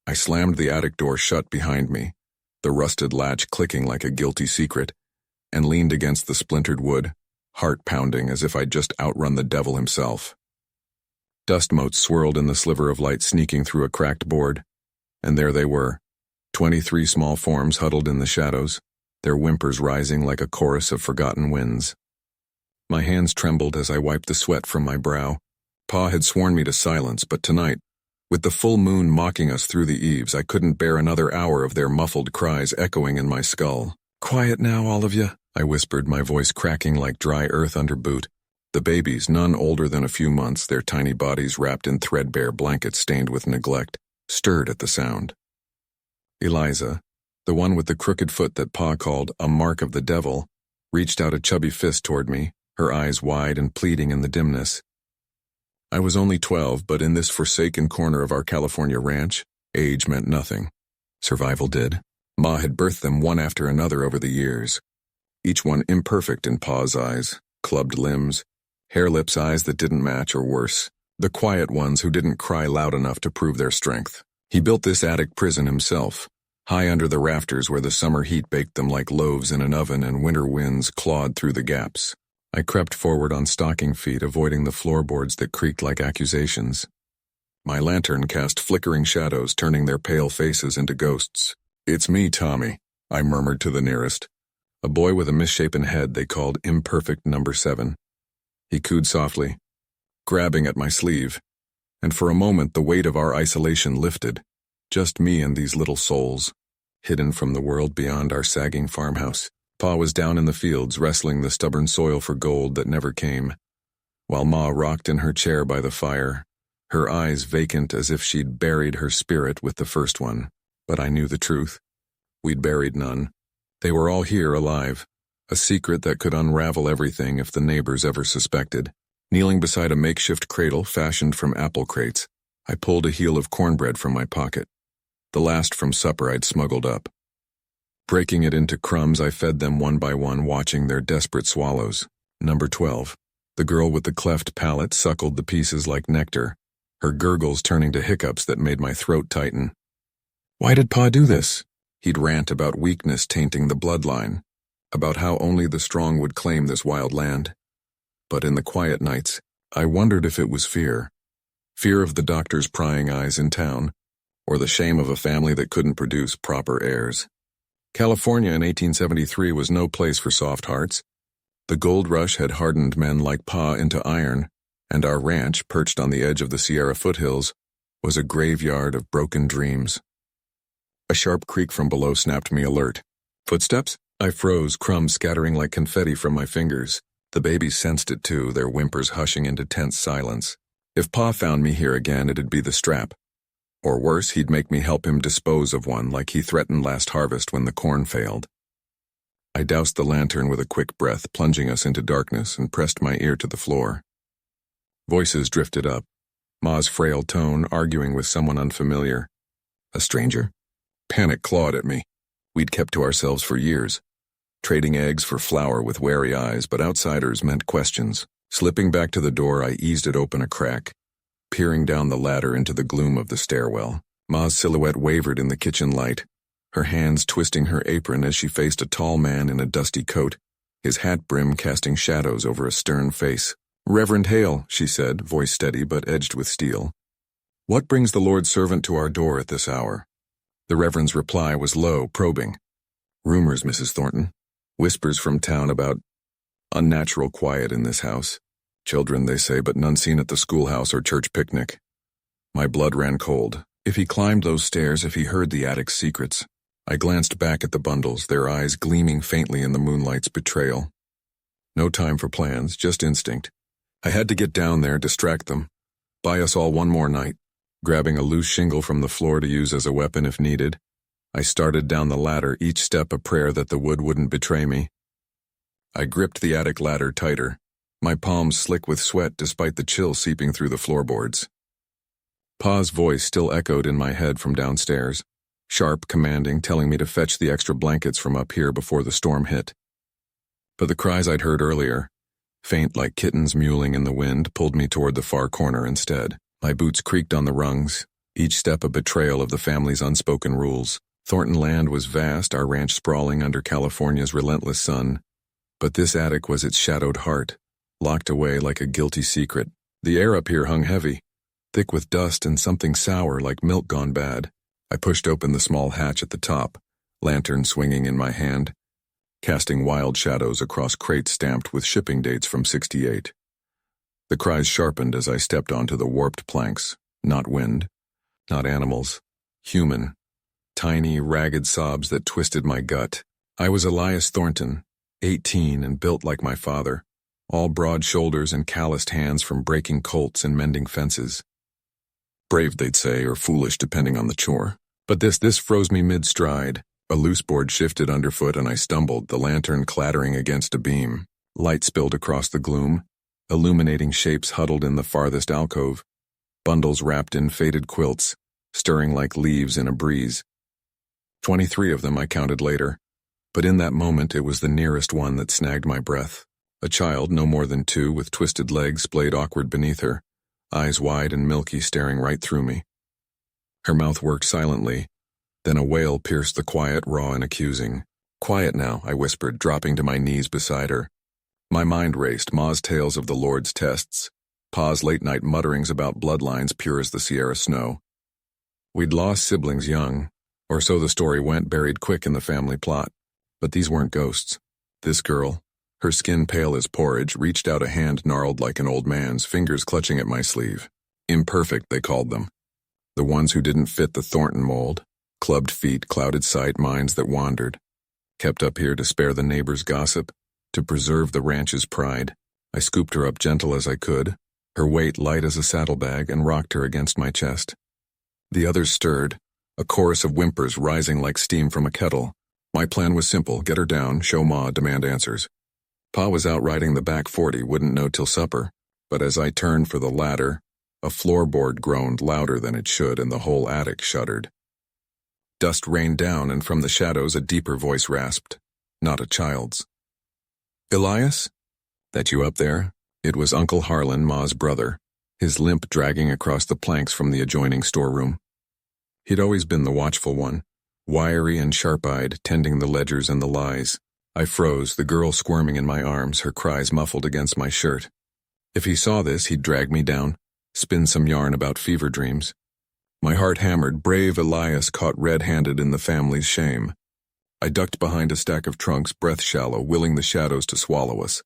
I slammed the attic door shut behind me, the rusted latch clicking like a guilty secret, and leaned against the splintered wood, heart pounding as if I'd just outrun the devil himself. Dust motes swirled in the sliver of light sneaking through a cracked board, and there they were, 23 small forms huddled in the shadows, their whimpers rising like a chorus of forgotten winds. My hands trembled as I wiped the sweat from my brow. Pa had sworn me to silence, but tonight, with the full moon mocking us through the eaves, I couldn't bear another hour of their muffled cries echoing in my skull. "Quiet now, all of you," I whispered, my voice cracking like dry earth under boot. The babies, none older than a few months, their tiny bodies wrapped in threadbare blankets stained with neglect, stirred at the sound. Eliza, the one with the crooked foot that Pa called a mark of the devil, reached out a chubby fist toward me, her eyes wide and pleading in the dimness. I was only 12, but in this forsaken corner of our California ranch, age meant nothing. Survival did. Ma had birthed them one after another over the years, each one imperfect in Pa's eyes, clubbed limbs, hair-lips eyes that didn't match or worse, the quiet ones who didn't cry loud enough to prove their strength. He built this attic prison himself, high under the rafters where the summer heat baked them like loaves in an oven and winter winds clawed through the gaps. I crept forward on stocking feet, avoiding the floorboards that creaked like accusations. My lantern cast flickering shadows, turning their pale faces into ghosts. "It's me, Tommy," I murmured to the nearest, a boy with a misshapen head they called Imperfect number 7. He cooed softly, grabbing at my sleeve, and for a moment the weight of our isolation lifted. Just me and these little souls, hidden from the world beyond our sagging farmhouse. Pa was down in the fields wrestling the stubborn soil for gold that never came, while Ma rocked in her chair by the fire, her eyes vacant as if she'd buried her spirit with the first one. But I knew the truth. We'd buried none. They were all here alive, a secret that could unravel everything if the neighbors ever suspected. Kneeling beside a makeshift cradle fashioned from apple crates, I pulled a heel of cornbread from my pocket, the last from supper I'd smuggled up. Breaking it into crumbs, I fed them one by one, watching their desperate swallows. Number 12, the girl with the cleft palate, suckled the pieces like nectar, her gurgles turning to hiccups that made my throat tighten. "Why did Pa do this?" He'd rant about weakness tainting the bloodline, about how only the strong would claim this wild land. But in the quiet nights, I wondered if it was fear. Fear of the doctor's prying eyes in town, or the shame of a family that couldn't produce proper heirs. California in 1873 was no place for soft hearts. The gold rush had hardened men like Pa into iron, and our ranch, perched on the edge of the Sierra foothills, was a graveyard of broken dreams. A sharp creak from below snapped me alert. Footsteps? I froze, crumbs scattering like confetti from my fingers. The babies sensed it too, their whimpers hushing into tense silence. If Pa found me here again, it'd be the strap. Or worse, he'd make me help him dispose of one like he threatened last harvest when the corn failed. I doused the lantern with a quick breath, plunging us into darkness, and pressed my ear to the floor. Voices drifted up, Ma's frail tone arguing with someone unfamiliar. A stranger? Panic clawed at me. We'd kept to ourselves for years, trading eggs for flour with wary eyes, but outsiders meant questions. Slipping back to the door, I eased it open a crack, peering down the ladder into the gloom of the stairwell. Ma's silhouette wavered in the kitchen light, her hands twisting her apron as she faced a tall man in a dusty coat, his hat brim casting shadows over a stern face. "Reverend Hale," she said, voice steady but edged with steel. "What brings the Lord's servant to our door at this hour?" The Reverend's reply was low, probing. "Rumors, Mrs. Thornton. Whispers from town about unnatural quiet in this house. Children, they say, but none seen at the schoolhouse or church picnic." My blood ran cold. If he climbed those stairs, if he heard the attic's secrets. I glanced back at the bundles, their eyes gleaming faintly in the moonlight's betrayal. No time for plans, just instinct. I had to get down there, distract them, buy us all one more night. Grabbing a loose shingle from the floor to use as a weapon if needed, I started down the ladder, each step a prayer that the wood wouldn't betray me. I gripped the attic ladder tighter, my palms slick with sweat despite the chill seeping through the floorboards. Pa's voice still echoed in my head from downstairs, sharp, commanding, telling me to fetch the extra blankets from up here before the storm hit. But the cries I'd heard earlier, faint like kittens mewling in the wind, pulled me toward the far corner instead. My boots creaked on the rungs, each step a betrayal of the family's unspoken rules. Thornton land was vast, our ranch sprawling under California's relentless sun. But this attic was its shadowed heart, locked away like a guilty secret. The air up here hung heavy, thick with dust and something sour like milk gone bad. I pushed open the small hatch at the top, lantern swinging in my hand, casting wild shadows across crates stamped with shipping dates from '68. The cries sharpened as I stepped onto the warped planks. Not wind, not animals, human. Tiny, ragged sobs that twisted my gut. I was Elias Thornton, 18 and built like my father, all broad shoulders and calloused hands from breaking colts and mending fences. Brave, they'd say, or foolish depending on the chore. But this froze me mid-stride. A loose board shifted underfoot and I stumbled, the lantern clattering against a beam. Light spilled across the gloom, illuminating shapes huddled in the farthest alcove, bundles wrapped in faded quilts, stirring like leaves in a breeze. 23 of them I counted later, but in that moment it was the nearest one that snagged my breath. A child, no more than 2, with twisted legs splayed awkward beneath her, eyes wide and milky staring right through me. Her mouth worked silently, then a wail pierced the quiet, raw and accusing. "Quiet now," I whispered, dropping to my knees beside her. My mind raced, Ma's tales of the Lord's tests, Pa's late-night mutterings about bloodlines pure as the Sierra snow. We'd lost siblings young, or so the story went, buried quick in the family plot. But these weren't ghosts. This girl, her skin pale as porridge, reached out a hand gnarled like an old man's, fingers clutching at my sleeve. Imperfect, they called them. The ones who didn't fit the Thornton mold. Clubbed feet, clouded sight, minds that wandered. Kept up here to spare the neighbors' gossip, to preserve the ranch's pride. I scooped her up gentle as I could, her weight light as a saddlebag, and rocked her against my chest. The others stirred, a chorus of whimpers rising like steam from a kettle. My plan was simple, get her down, show Ma, demand answers. Pa was out riding the back 40, wouldn't know till supper, but as I turned for the ladder, a floorboard groaned louder than it should and the whole attic shuddered. Dust rained down and from the shadows a deeper voice rasped, not a child's. "Elias? That you up there?" It was Uncle Harlan, Ma's brother, his limp dragging across the planks from the adjoining storeroom. He'd always been the watchful one, wiry and sharp-eyed, tending the ledgers and the lies. I froze, the girl squirming in my arms, her cries muffled against my shirt. If he saw this, he'd drag me down, spin some yarn about fever dreams. My heart hammered, brave Elias caught red-handed in the family's shame. I ducked behind a stack of trunks, breath shallow, willing the shadows to swallow us.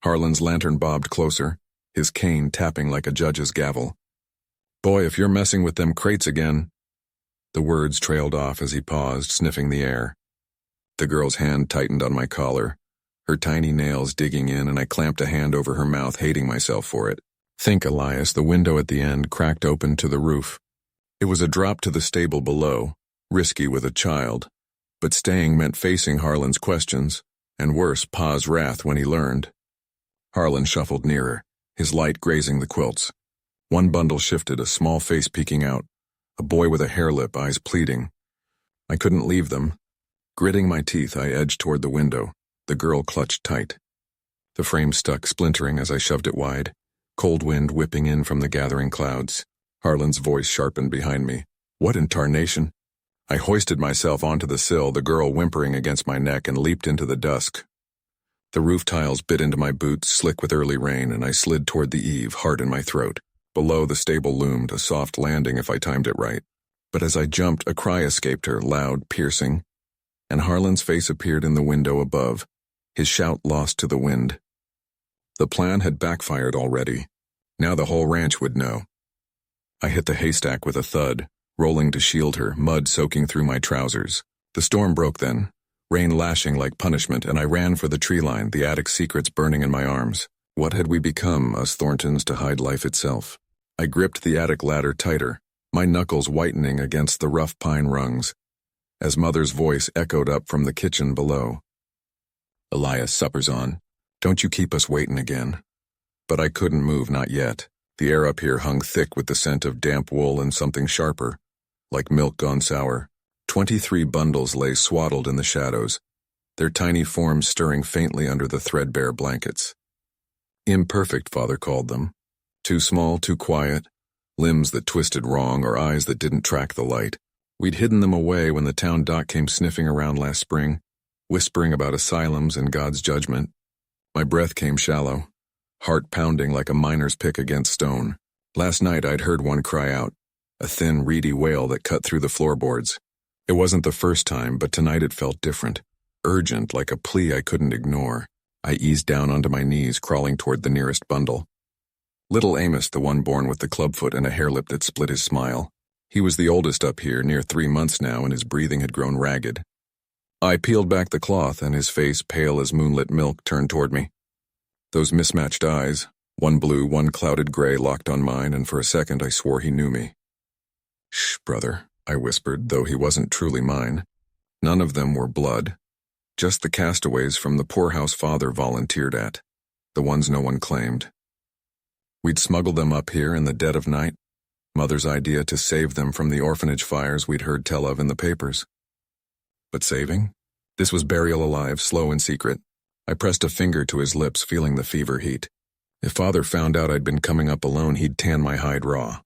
Harlan's lantern bobbed closer, his cane tapping like a judge's gavel. "Boy, if you're messing with them crates again." The words trailed off as he paused, sniffing the air. The girl's hand tightened on my collar, her tiny nails digging in, and I clamped a hand over her mouth, hating myself for it. "Think, Elias," the window at the end cracked open to the roof. It was a drop to the stable below, risky with a child, but staying meant facing Harlan's questions, and worse, Pa's wrath when he learned. Harlan shuffled nearer, his light grazing the quilts. One bundle shifted, a small face peeking out, a boy with a hair lip, eyes pleading. I couldn't leave them. Gritting my teeth, I edged toward the window. The girl clutched tight. The frame stuck, splintering as I shoved it wide, cold wind whipping in from the gathering clouds. Harlan's voice sharpened behind me. "What in tarnation?" I hoisted myself onto the sill, the girl whimpering against my neck, and leaped into the dusk. The roof tiles bit into my boots, slick with early rain, and I slid toward the eave, heart in my throat. Below, the stable loomed, a soft landing if I timed it right. But as I jumped, a cry escaped her, loud, piercing, and Harlan's face appeared in the window above, his shout lost to the wind. The plan had backfired already. Now the whole ranch would know. I hit the haystack with a thud, rolling to shield her, mud soaking through my trousers. The storm broke then, rain lashing like punishment, and I ran for the tree line, the attic secrets burning in my arms. What had we become, us Thorntons, to hide life itself? I gripped the attic ladder tighter, my knuckles whitening against the rough pine rungs, as Mother's voice echoed up from the kitchen below. "Elias, supper's on. Don't you keep us waiting again." But I couldn't move, not yet. The air up here hung thick with the scent of damp wool and something sharper, like milk gone sour. 23 bundles lay swaddled in the shadows, their tiny forms stirring faintly under the threadbare blankets. Imperfect, Father called them. Too small, too quiet, limbs that twisted wrong or eyes that didn't track the light. We'd hidden them away when the town doc came sniffing around last spring, whispering about asylums and God's judgment. My breath came shallow, heart pounding like a miner's pick against stone. Last night I'd heard one cry out, a thin, reedy wail that cut through the floorboards. It wasn't the first time, but tonight it felt different, urgent, like a plea I couldn't ignore. I eased down onto my knees, crawling toward the nearest bundle. Little Amos, the one born with the clubfoot and a hairlip that split his smile. He was the oldest up here, near 3 months now, and his breathing had grown ragged. I peeled back the cloth, and his face, pale as moonlit milk, turned toward me. Those mismatched eyes, one blue, one clouded gray, locked on mine, and for a second I swore he knew me. "Shh, brother," I whispered, though he wasn't truly mine. None of them were blood. Just the castaways from the poorhouse father volunteered at, the ones no one claimed. We'd smuggled them up here in the dead of night, Mother's idea to save them from the orphanage fires we'd heard tell of in the papers. But saving? This was burial alive, slow and secret. I pressed a finger to his lips, feeling the fever heat. If Father found out I'd been coming up alone, he'd tan my hide raw.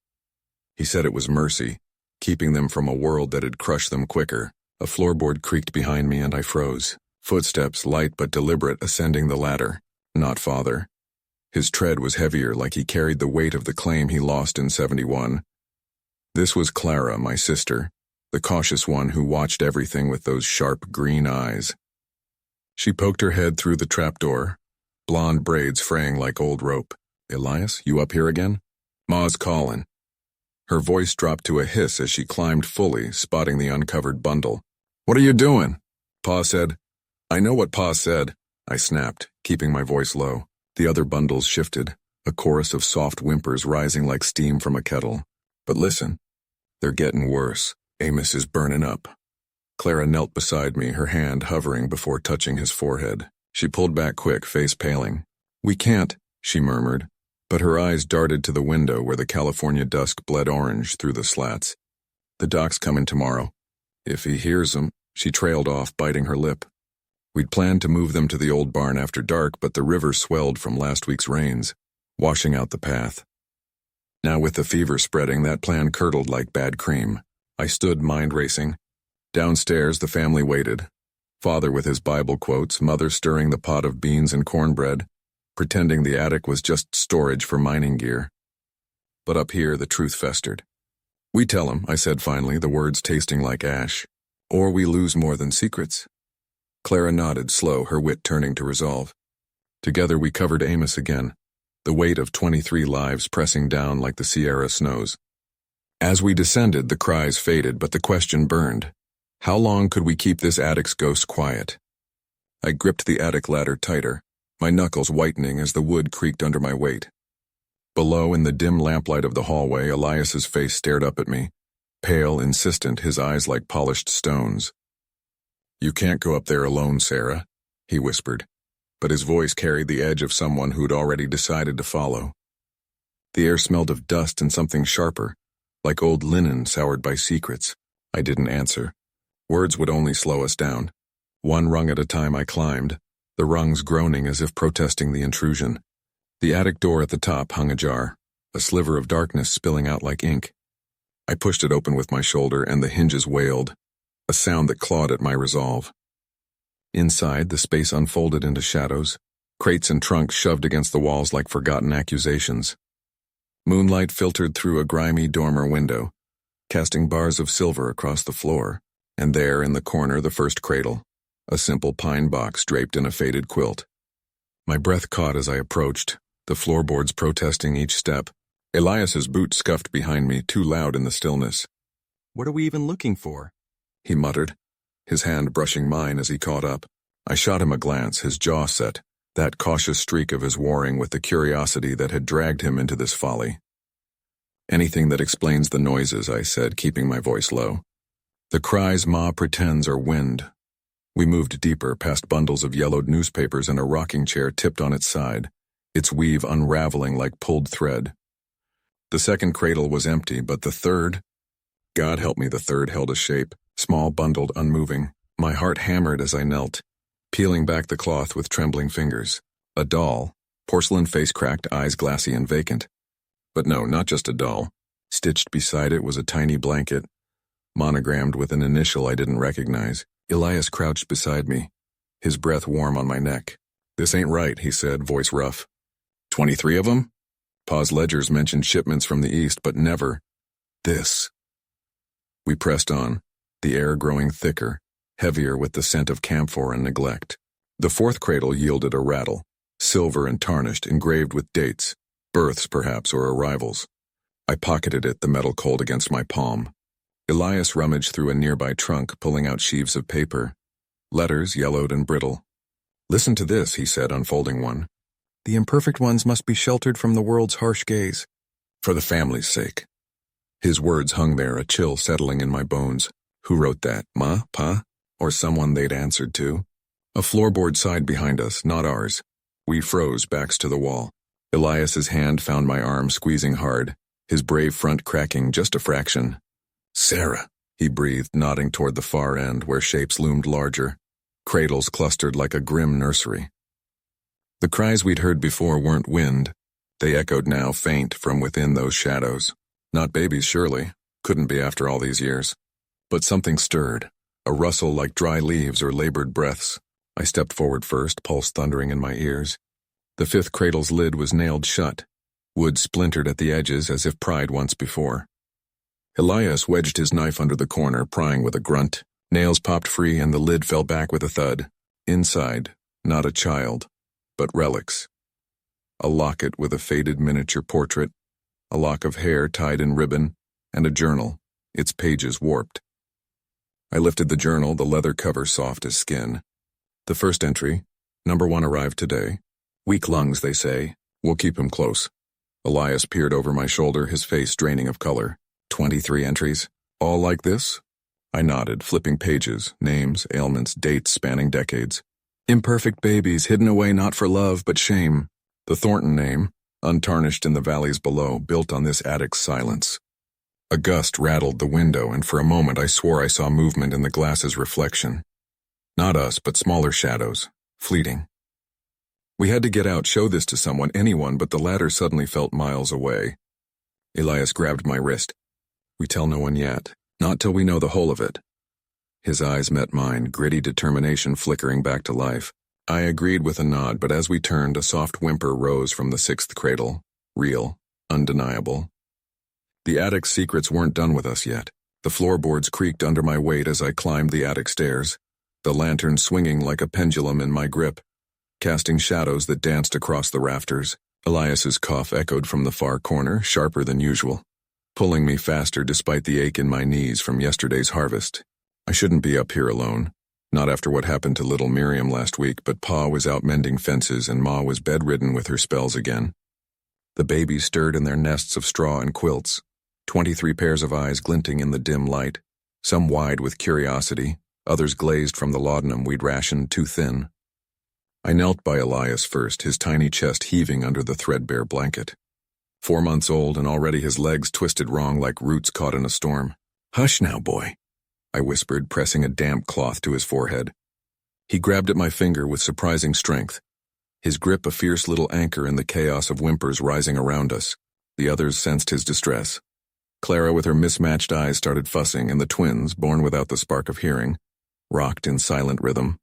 He said it was mercy, keeping them from a world that had crushed them quicker. A floorboard creaked behind me and I froze. Footsteps, light but deliberate, ascending the ladder. Not Father. His tread was heavier, like he carried the weight of the claim he lost in 71. This was Clara, my sister, the cautious one who watched everything with those sharp green eyes. She poked her head through the trapdoor, blonde braids fraying like old rope. "Elias, you up here again?" "Ma's callin'." Her voice dropped to a hiss as she climbed fully, spotting the uncovered bundle. "What are you doing?" Pa said. "I know what Pa said," I snapped, keeping my voice low. The other bundles shifted, a chorus of soft whimpers rising like steam from a kettle. "But listen, they're getting worse. Amos is burning up." Clara knelt beside me, her hand hovering before touching his forehead. She pulled back quick, face paling. "We can't," she murmured, but her eyes darted to the window where the California dusk bled orange through the slats. "The doc's coming tomorrow. If he hears them," she trailed off, biting her lip. We'd planned to move them to the old barn after dark, but the river swelled from last week's rains, washing out the path. Now with the fever spreading, that plan curdled like bad cream. I stood mind racing. Downstairs, the family waited. Father with his Bible quotes, Mother stirring the pot of beans and cornbread, pretending the attic was just storage for mining gear. But up here, the truth festered. "We tell him," I said finally, the words tasting like ash. "Or we lose more than secrets." Clara nodded, slow, her wit turning to resolve. Together we covered Amos again, the weight of 23 lives pressing down like the Sierra snows. As we descended, the cries faded, but the question burned. How long could we keep this attic's ghost quiet? I gripped the attic ladder tighter, my knuckles whitening as the wood creaked under my weight. Below, in the dim lamplight of the hallway, Elias's face stared up at me, pale, insistent, his eyes like polished stones. "You can't go up there alone, Sarah," he whispered, but his voice carried the edge of someone who'd already decided to follow. The air smelled of dust and something sharper, like old linen soured by secrets. I didn't answer. Words would only slow us down. One rung at a time I climbed, the rungs groaning as if protesting the intrusion. The attic door at the top hung ajar, a sliver of darkness spilling out like ink. I pushed it open with my shoulder and the hinges wailed, a sound that clawed at my resolve. Inside, the space unfolded into shadows, crates and trunks shoved against the walls like forgotten accusations. Moonlight filtered through a grimy dormer window, casting bars of silver across the floor, and there in the corner the first cradle, a simple pine box draped in a faded quilt. My breath caught as I approached, the floorboards protesting each step. Elias's boot scuffed behind me, too loud in the stillness. "What are we even looking for?" he muttered, his hand brushing mine as he caught up. I shot him a glance, his jaw set, that cautious streak of his warring with the curiosity that had dragged him into this folly. "Anything that explains the noises," I said, keeping my voice low. "The cries Ma pretends are wind." We moved deeper, past bundles of yellowed newspapers and a rocking chair tipped on its side, its weave unraveling like pulled thread. The second cradle was empty, but the third... God help me, the third held a shape, small, bundled, unmoving. My heart hammered as I knelt, peeling back the cloth with trembling fingers. A doll, porcelain face cracked, eyes glassy and vacant. But no, not just a doll. Stitched beside it was a tiny blanket, monogrammed with an initial I didn't recognize. Elias crouched beside me, his breath warm on my neck. "This ain't right," he said, voice rough. 23 of them? Pa's ledgers mentioned shipments from the east, but never this. We pressed on, the air growing thicker, heavier with the scent of camphor and neglect. The fourth cradle yielded a rattle, silver and tarnished, engraved with dates, births perhaps, or arrivals. I pocketed it, the metal cold against my palm. Elias rummaged through a nearby trunk, pulling out sheaves of paper, letters yellowed and brittle. "Listen to this," he said, unfolding one. "The imperfect ones must be sheltered from the world's harsh gaze. For the family's sake." His words hung there, a chill settling in my bones. Who wrote that? Ma? Pa? Or someone they'd answered to? A floorboard sighed behind us, not ours. We froze, backs to the wall. Elias's hand found my arm, squeezing hard, his brave front cracking just a fraction. "Sarah," he breathed, nodding toward the far end where shapes loomed larger, cradles clustered like a grim nursery. The cries we'd heard before weren't wind. They echoed now, faint, from within those shadows. Not babies, surely. Couldn't be after all these years. But something stirred, a rustle like dry leaves or labored breaths. I stepped forward first, pulse thundering in my ears. The fifth cradle's lid was nailed shut, wood splintered at the edges as if pried once before. Elias wedged his knife under the corner, prying with a grunt. Nails popped free and the lid fell back with a thud. Inside, not a child, but relics. A locket with a faded miniature portrait, a lock of hair tied in ribbon, and a journal, its pages warped. I lifted the journal, the leather cover soft as skin. The first entry, number 1 arrived today. Weak lungs, they say. We'll keep him close. Elias peered over my shoulder, his face draining of color. 23 entries. All like this? I nodded, flipping pages, names, ailments, dates spanning decades. Imperfect babies, hidden away not for love, but shame. The Thornton name, untarnished in the valleys below, built on this attic's silence. A gust rattled the window, and for a moment I swore I saw movement in the glass's reflection. Not us, but smaller shadows, fleeting. We had to get out, show this to someone, anyone, but the latter suddenly felt miles away. Elias grabbed my wrist. "We tell no one yet, not till we know the whole of it." His eyes met mine, gritty determination flickering back to life. I agreed with a nod, but as we turned, a soft whimper rose from the sixth cradle. Real, undeniable. The attic's secrets weren't done with us yet. The floorboards creaked under my weight as I climbed the attic stairs, the lantern swinging like a pendulum in my grip, casting shadows that danced across the rafters. Elias's cough echoed from the far corner, sharper than usual, pulling me faster despite the ache in my knees from yesterday's harvest. I shouldn't be up here alone. Not after what happened to little Miriam last week, but Pa was out mending fences and Ma was bedridden with her spells again. The babies stirred in their nests of straw and quilts, 23 pairs of eyes glinting in the dim light, some wide with curiosity, others glazed from the laudanum we'd rationed too thin. I knelt by Elias first, his tiny chest heaving under the threadbare blanket. 4 months old and already his legs twisted wrong like roots caught in a storm. "Hush now, boy," I whispered, pressing a damp cloth to his forehead. He grabbed at my finger with surprising strength, his grip a fierce little anchor in the chaos of whimpers rising around us. The others sensed his distress. Clara with her mismatched eyes started fussing, and the twins, born without the spark of hearing, rocked in silent rhythm.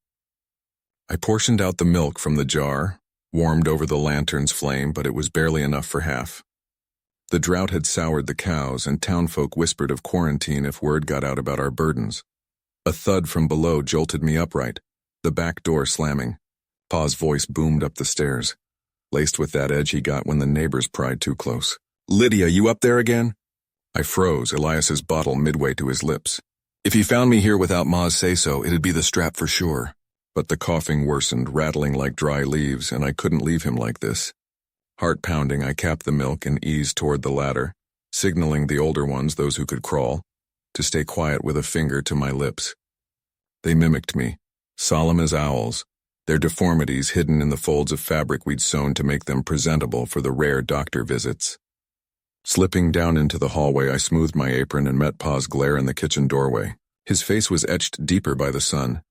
I portioned out the milk from the jar, warmed over the lantern's flame, but it was barely enough for half. The drought had soured the cows, and townfolk whispered of quarantine if word got out about our burdens. A thud from below jolted me upright, the back door slamming. Pa's voice boomed up the stairs, laced with that edge he got when the neighbors pried too close. "Lydia, you up there again?" I froze, Elias's bottle midway to his lips. If he found me here without Ma's say-so, it'd be the strap for sure. But the coughing worsened, rattling like dry leaves, and I couldn't leave him like this. Heart pounding, I capped the milk and eased toward the ladder, signaling the older ones, those who could crawl, to stay quiet with a finger to my lips. They mimicked me, solemn as owls, their deformities hidden in the folds of fabric we'd sewn to make them presentable for the rare doctor visits. Slipping down into the hallway, I smoothed my apron and met Pa's glare in the kitchen doorway. His face was etched deeper by the sun,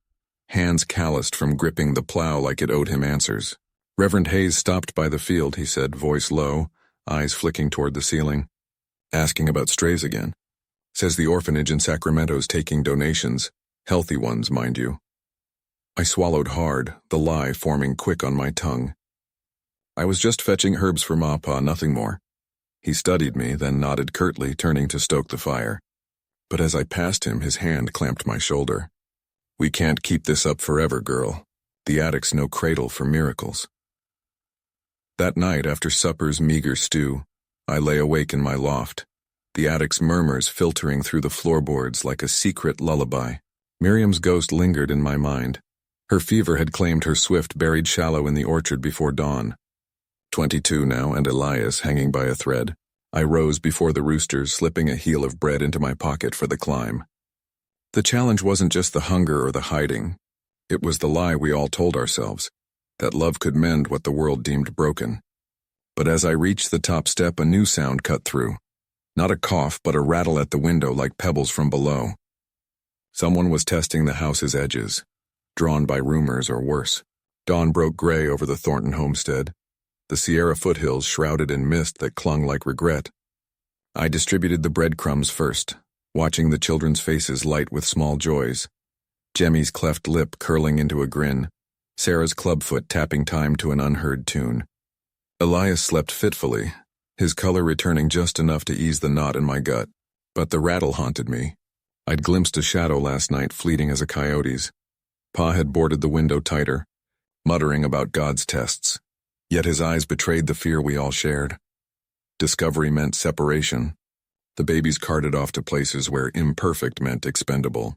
hands calloused from gripping the plow like it owed him answers. "Reverend Hayes stopped by the field," he said, voice low, eyes flicking toward the ceiling. Asking about strays again. Says the orphanage in Sacramento's taking donations. Healthy ones, mind you. I swallowed hard, the lie forming quick on my tongue. I was just fetching herbs for Ma-Pa, nothing more. He studied me, then nodded curtly, turning to stoke the fire. But as I passed him, his hand clamped my shoulder. We can't keep this up forever, girl. The attic's no cradle for miracles. That night, after supper's meager stew, I lay awake in my loft, the attic's murmurs filtering through the floorboards like a secret lullaby. Miriam's ghost lingered in my mind. Her fever had claimed her swift buried shallow in the orchard before dawn. 22 now, and Elias hanging by a thread. I rose before the roosters, slipping a heel of bread into my pocket for the climb. The challenge wasn't just the hunger or the hiding. It was the lie we all told ourselves, that love could mend what the world deemed broken. But as I reached the top step, a new sound cut through. Not a cough, but a rattle at the window like pebbles from below. Someone was testing the house's edges, drawn by rumors or worse. Dawn broke gray over the Thornton homestead, the Sierra foothills shrouded in mist that clung like regret. I distributed the breadcrumbs first, watching the children's faces light with small joys. Jemmy's cleft lip curling into a grin, Sarah's clubfoot tapping time to an unheard tune. Elias slept fitfully, his color returning just enough to ease the knot in my gut. But the rattle haunted me. I'd glimpsed a shadow last night, fleeting as a coyote's. Pa had boarded the window tighter, muttering about God's tests. Yet his eyes betrayed the fear we all shared. Discovery meant separation. The babies carted off to places where imperfect meant expendable.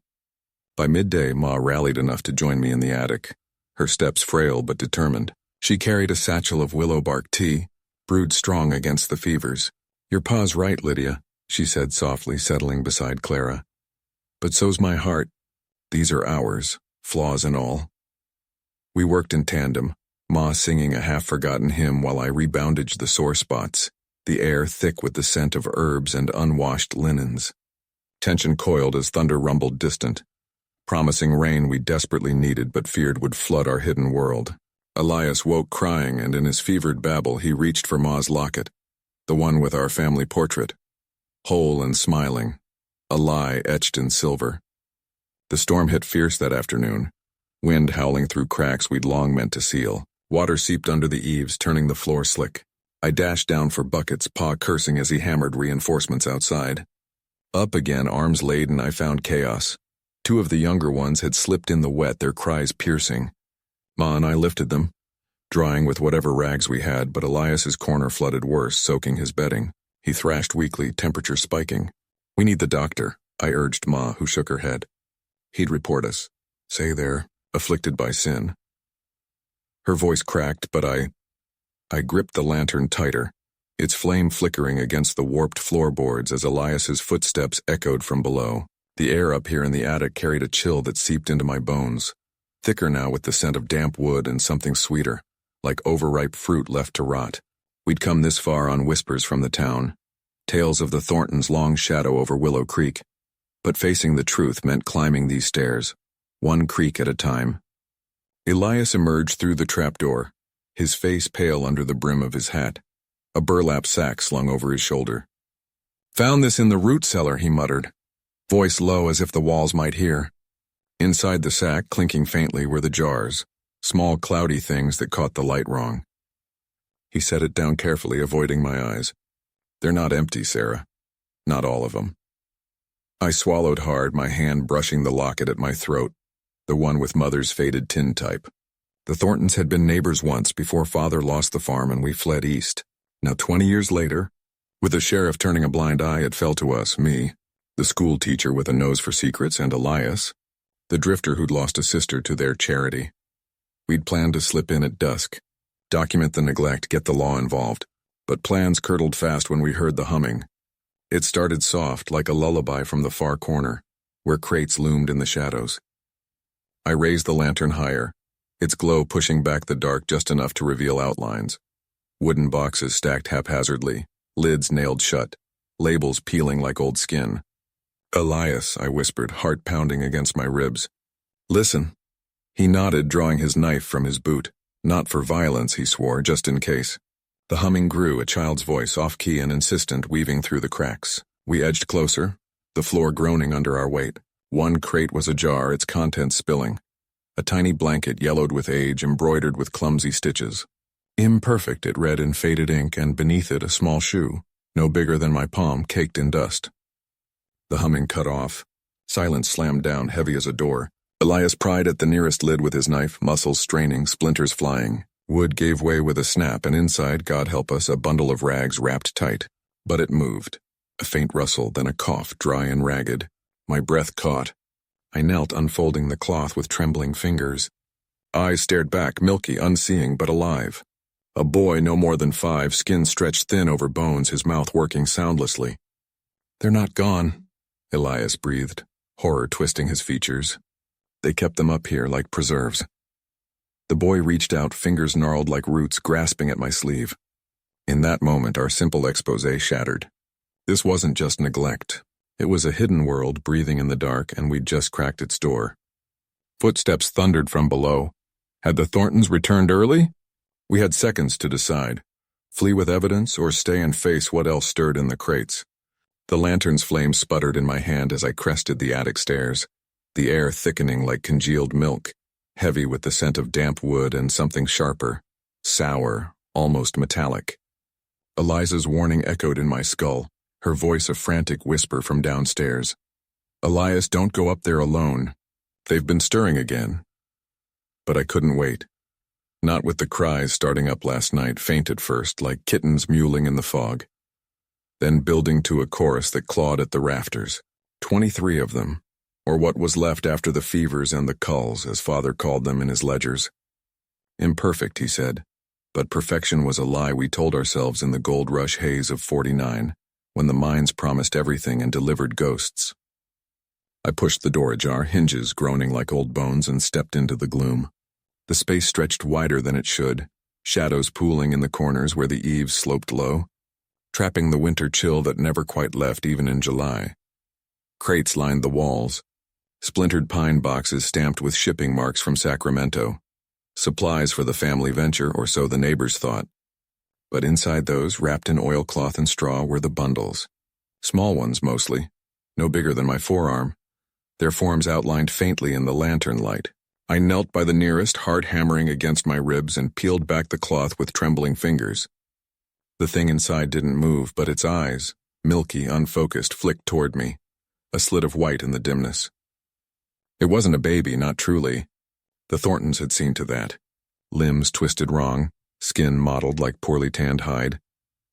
By midday, Ma rallied enough to join me in the attic, her steps frail but determined. She carried a satchel of willow bark tea, brewed strong against the fevers. Your pa's right, Lydia, she said softly, settling beside Clara. But so's my heart. These are ours, flaws and all. We worked in tandem, Ma singing a half-forgotten hymn while I rebandaged the sore spots, the air thick with the scent of herbs and unwashed linens. Tension coiled as thunder rumbled distant, promising rain we desperately needed but feared would flood our hidden world. Elias woke crying, and in his fevered babble he reached for Ma's locket, the one with our family portrait. Whole and smiling, a lie etched in silver. The storm hit fierce that afternoon, wind howling through cracks we'd long meant to seal. Water seeped under the eaves, turning the floor slick. I dashed down for buckets, Pa cursing as he hammered reinforcements outside. Up again, arms laden, I found chaos. 2 of the younger ones had slipped in the wet, their cries piercing. Ma and I lifted them, drying with whatever rags we had, but Elias's corner flooded worse, soaking his bedding. He thrashed weakly, temperature spiking. We need the doctor, I urged Ma, who shook her head. He'd report us. Say they're afflicted by sin. Her voice cracked, but I gripped the lantern tighter, its flame flickering against the warped floorboards as Elias's footsteps echoed from below. The air up here in the attic carried a chill that seeped into my bones, thicker now with the scent of damp wood and something sweeter, like overripe fruit left to rot. We'd come this far on whispers from the town, tales of the Thorntons' long shadow over Willow Creek, but facing the truth meant climbing these stairs, one creak at a time. Elias emerged through the trapdoor, his face pale under the brim of his hat, a burlap sack slung over his shoulder. Found this in the root cellar, he muttered, voice low as if the walls might hear. Inside the sack, clinking faintly, were the jars, small cloudy things that caught the light wrong. He set it down carefully, avoiding my eyes. They're not empty, Sarah. Not all of them. I swallowed hard, my hand brushing the locket at my throat, the one with Mother's faded tin type. The Thorntons had been neighbors once before Father lost the farm and we fled east. Now 20 years later, with the sheriff turning a blind eye, it fell to us, me, the school teacher with a nose for secrets, and Elias, the drifter who'd lost a sister to their charity. We'd planned to slip in at dusk, document the neglect, get the law involved, but plans curdled fast when we heard the humming. It started soft, like a lullaby from the far corner, where crates loomed in the shadows. I raised the lantern higher, its glow pushing back the dark just enough to reveal outlines. Wooden boxes stacked haphazardly, lids nailed shut, labels peeling like old skin. Elias, I whispered, heart pounding against my ribs. Listen. He nodded, drawing his knife from his boot. Not for violence, he swore, just in case. The humming grew, a child's voice, off-key and insistent, weaving through the cracks. We edged closer, the floor groaning under our weight. One crate was ajar, its contents spilling. A tiny blanket, yellowed with age, embroidered with clumsy stitches. Imperfect, it read in faded ink, and beneath it a small shoe, no bigger than my palm, caked in dust. The humming cut off. Silence slammed down, heavy as a door. Elias pried at the nearest lid with his knife, muscles straining, splinters flying. Wood gave way with a snap, and inside, God help us, a bundle of rags wrapped tight. But it moved. A faint rustle, then a cough, dry and ragged. My breath caught. I knelt, unfolding the cloth with trembling fingers. Eyes stared back, milky, unseeing, but alive. A boy no more than 5, skin stretched thin over bones, his mouth working soundlessly. "They're not gone," Elias breathed, horror twisting his features. "They kept them up here like preserves." The boy reached out, fingers gnarled like roots, grasping at my sleeve. In that moment, our simple exposé shattered. This wasn't just neglect. It was a hidden world breathing in the dark, and we'd just cracked its door. Footsteps thundered from below. Had the Thorntons returned early? We had seconds to decide. Flee with evidence or stay and face what else stirred in the crates. The lantern's flame sputtered in my hand as I crested the attic stairs, the air thickening like congealed milk, heavy with the scent of damp wood and something sharper, sour, almost metallic. Eliza's warning echoed in my skull, her voice a frantic whisper from downstairs. "Elias, don't go up there alone. They've been stirring again." But I couldn't wait. Not with the cries starting up last night, faint at first, like kittens mewling in the fog. Then building to a chorus that clawed at the rafters. 23 of them, or what was left after the fevers and the culls, as Father called them in his ledgers. Imperfect, he said, but perfection was a lie we told ourselves in the gold rush haze of 49, when the mines promised everything and delivered ghosts. I pushed the door ajar, hinges groaning like old bones, and stepped into the gloom. The space stretched wider than it should, shadows pooling in the corners where the eaves sloped low, trapping the winter chill that never quite left even in July. Crates lined the walls, splintered pine boxes stamped with shipping marks from Sacramento, supplies for the family venture, or so the neighbors thought. But inside those, wrapped in oilcloth and straw, were the bundles. Small ones mostly, no bigger than my forearm, their forms outlined faintly in the lantern light. I knelt by the nearest, heart hammering against my ribs, and peeled back the cloth with trembling fingers. The thing inside didn't move, but its eyes, milky, unfocused, flicked toward me, a slit of white in the dimness. It wasn't a baby, not truly. The Thorntons had seen to that. Limbs twisted wrong, skin mottled like poorly tanned hide,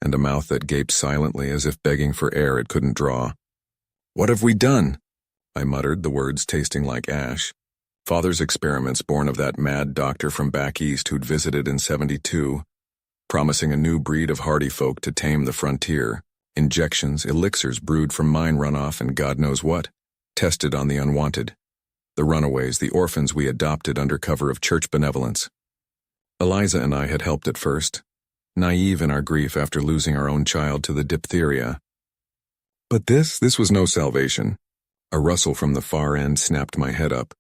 and a mouth that gaped silently as if begging for air it couldn't draw. "What have we done?" I muttered, the words tasting like ash. Father's experiments born of that mad doctor from back east who'd visited in 72, promising a new breed of hardy folk to tame the frontier, injections, elixirs brewed from mine runoff and God knows what, tested on the unwanted. The runaways, the orphans we adopted under cover of church benevolence. Eliza and I had helped at first, naive in our grief after losing our own child to the diphtheria. But this was no salvation. A rustle from the far end snapped my head up.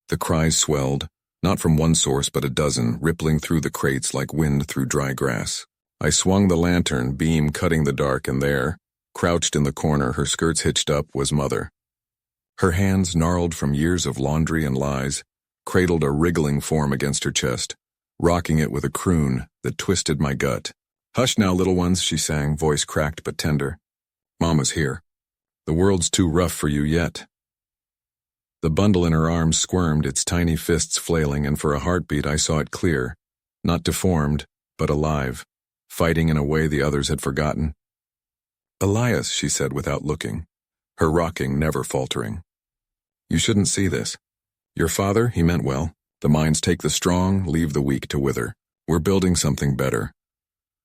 The cries swelled, not from one source but a dozen, rippling through the crates like wind through dry grass. I swung the lantern, beam cutting the dark, and there, crouched in the corner, her skirts hitched up, was Mother. Her hands, gnarled from years of laundry and lies, cradled a wriggling form against her chest, rocking it with a croon that twisted my gut. "Hush now, little ones," she sang, voice cracked but tender. "Mama's here. The world's too rough for you yet." The bundle in her arms squirmed, its tiny fists flailing, and for a heartbeat I saw it clear, not deformed, but alive, fighting in a way the others had forgotten. "Elias," she said without looking, her rocking never faltering. "You shouldn't see this. Your father, he meant well. The mines take the strong, leave the weak to wither. We're building something better."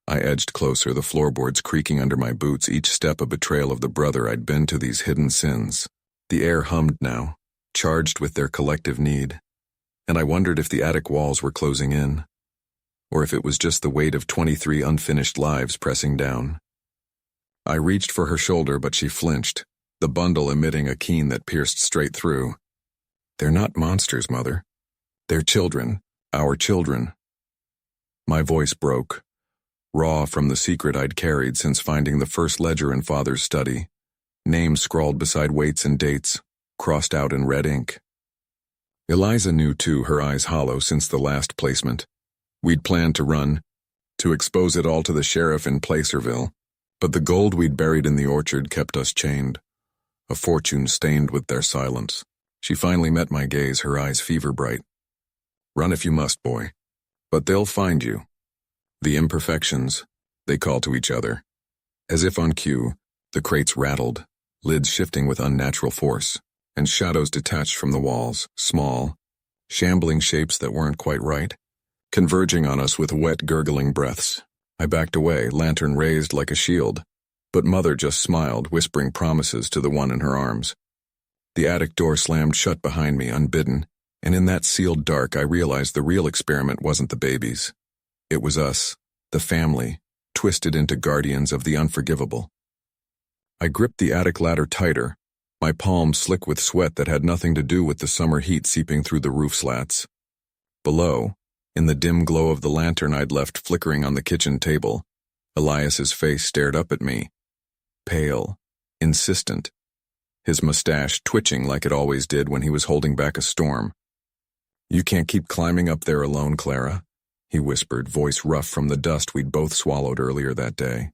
I edged closer, the floorboards creaking under my boots, each step a betrayal of the brother I'd been to these hidden sins. The air hummed now, charged with their collective need, and I wondered if the attic walls were closing in, or if it was just the weight of 23 unfinished lives pressing down. I reached for her shoulder, but she flinched, the bundle emitting a keen that pierced straight through. "They're not monsters, Mother. They're children, our children." My voice broke. raw from the secret I'd carried since finding the first ledger in Father's study. Names scrawled beside weights and dates, crossed out in red ink. Eliza knew too, her eyes hollow since the last placement. We'd planned to run, to expose it all to the sheriff in Placerville, but the gold we'd buried in the orchard kept us chained, a fortune stained with their silence. She finally met my gaze, her eyes fever bright. Run if you must, boy. But they'll find you. The imperfections, they call to each other. As if on cue, the crates rattled, lids shifting with unnatural force, and shadows detached from the walls, small, shambling shapes that weren't quite right, converging on us with wet, gurgling breaths. I backed away, lantern raised like a shield, but Mother just smiled, whispering promises to the one in her arms. The attic door slammed shut behind me, unbidden, and in that sealed dark I realized the real experiment wasn't the babies. It was us, the family, twisted into guardians of the unforgivable. I gripped the attic ladder tighter, my palms slick with sweat that had nothing to do with the summer heat seeping through the roof slats. Below, in the dim glow of the lantern I'd left flickering on the kitchen table, Elias's face stared up at me, pale, insistent, his mustache twitching like it always did when he was holding back a storm. "You can't keep climbing up there alone, Clara," he whispered, voice rough from the dust we'd both swallowed earlier that day.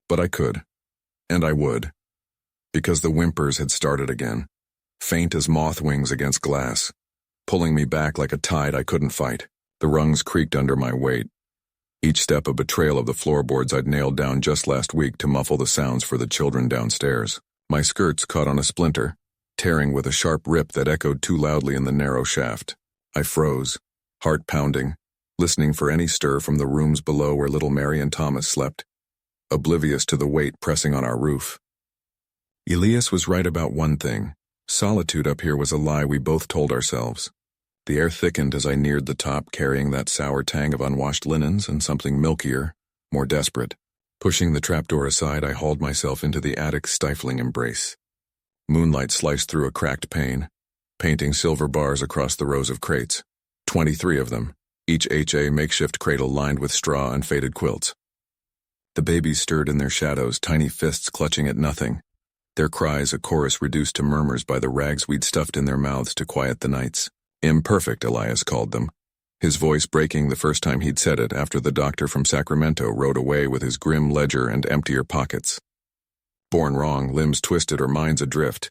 But I could, and I would, because the whimpers had started again, faint as moth wings against glass, pulling me back like a tide I couldn't fight. The rungs creaked under my weight, each step a betrayal of the floorboards I'd nailed down just last week to muffle the sounds for the children downstairs. My skirts caught on a splinter, tearing with a sharp rip that echoed too loudly in the narrow shaft. I froze, heart pounding, listening for any stir from the rooms below where little Mary and Thomas slept, oblivious to the weight pressing on our roof. Elias was right about one thing. Solitude up here was a lie we both told ourselves. The air thickened as I neared the top, carrying that sour tang of unwashed linens and something milkier, more desperate. Pushing the trapdoor aside, I hauled myself into the attic's stifling embrace. Moonlight sliced through a cracked pane, painting silver bars across the rows of crates. 23 of them, each HA makeshift cradle lined with straw and faded quilts. The babies stirred in their shadows, tiny fists clutching at nothing, their cries a chorus reduced to murmurs by the rags we'd stuffed in their mouths to quiet the nights. Imperfect, Elias called them, his voice breaking the first time he'd said it after the doctor from Sacramento rode away with his grim ledger and emptier pockets. Born wrong, limbs twisted or minds adrift.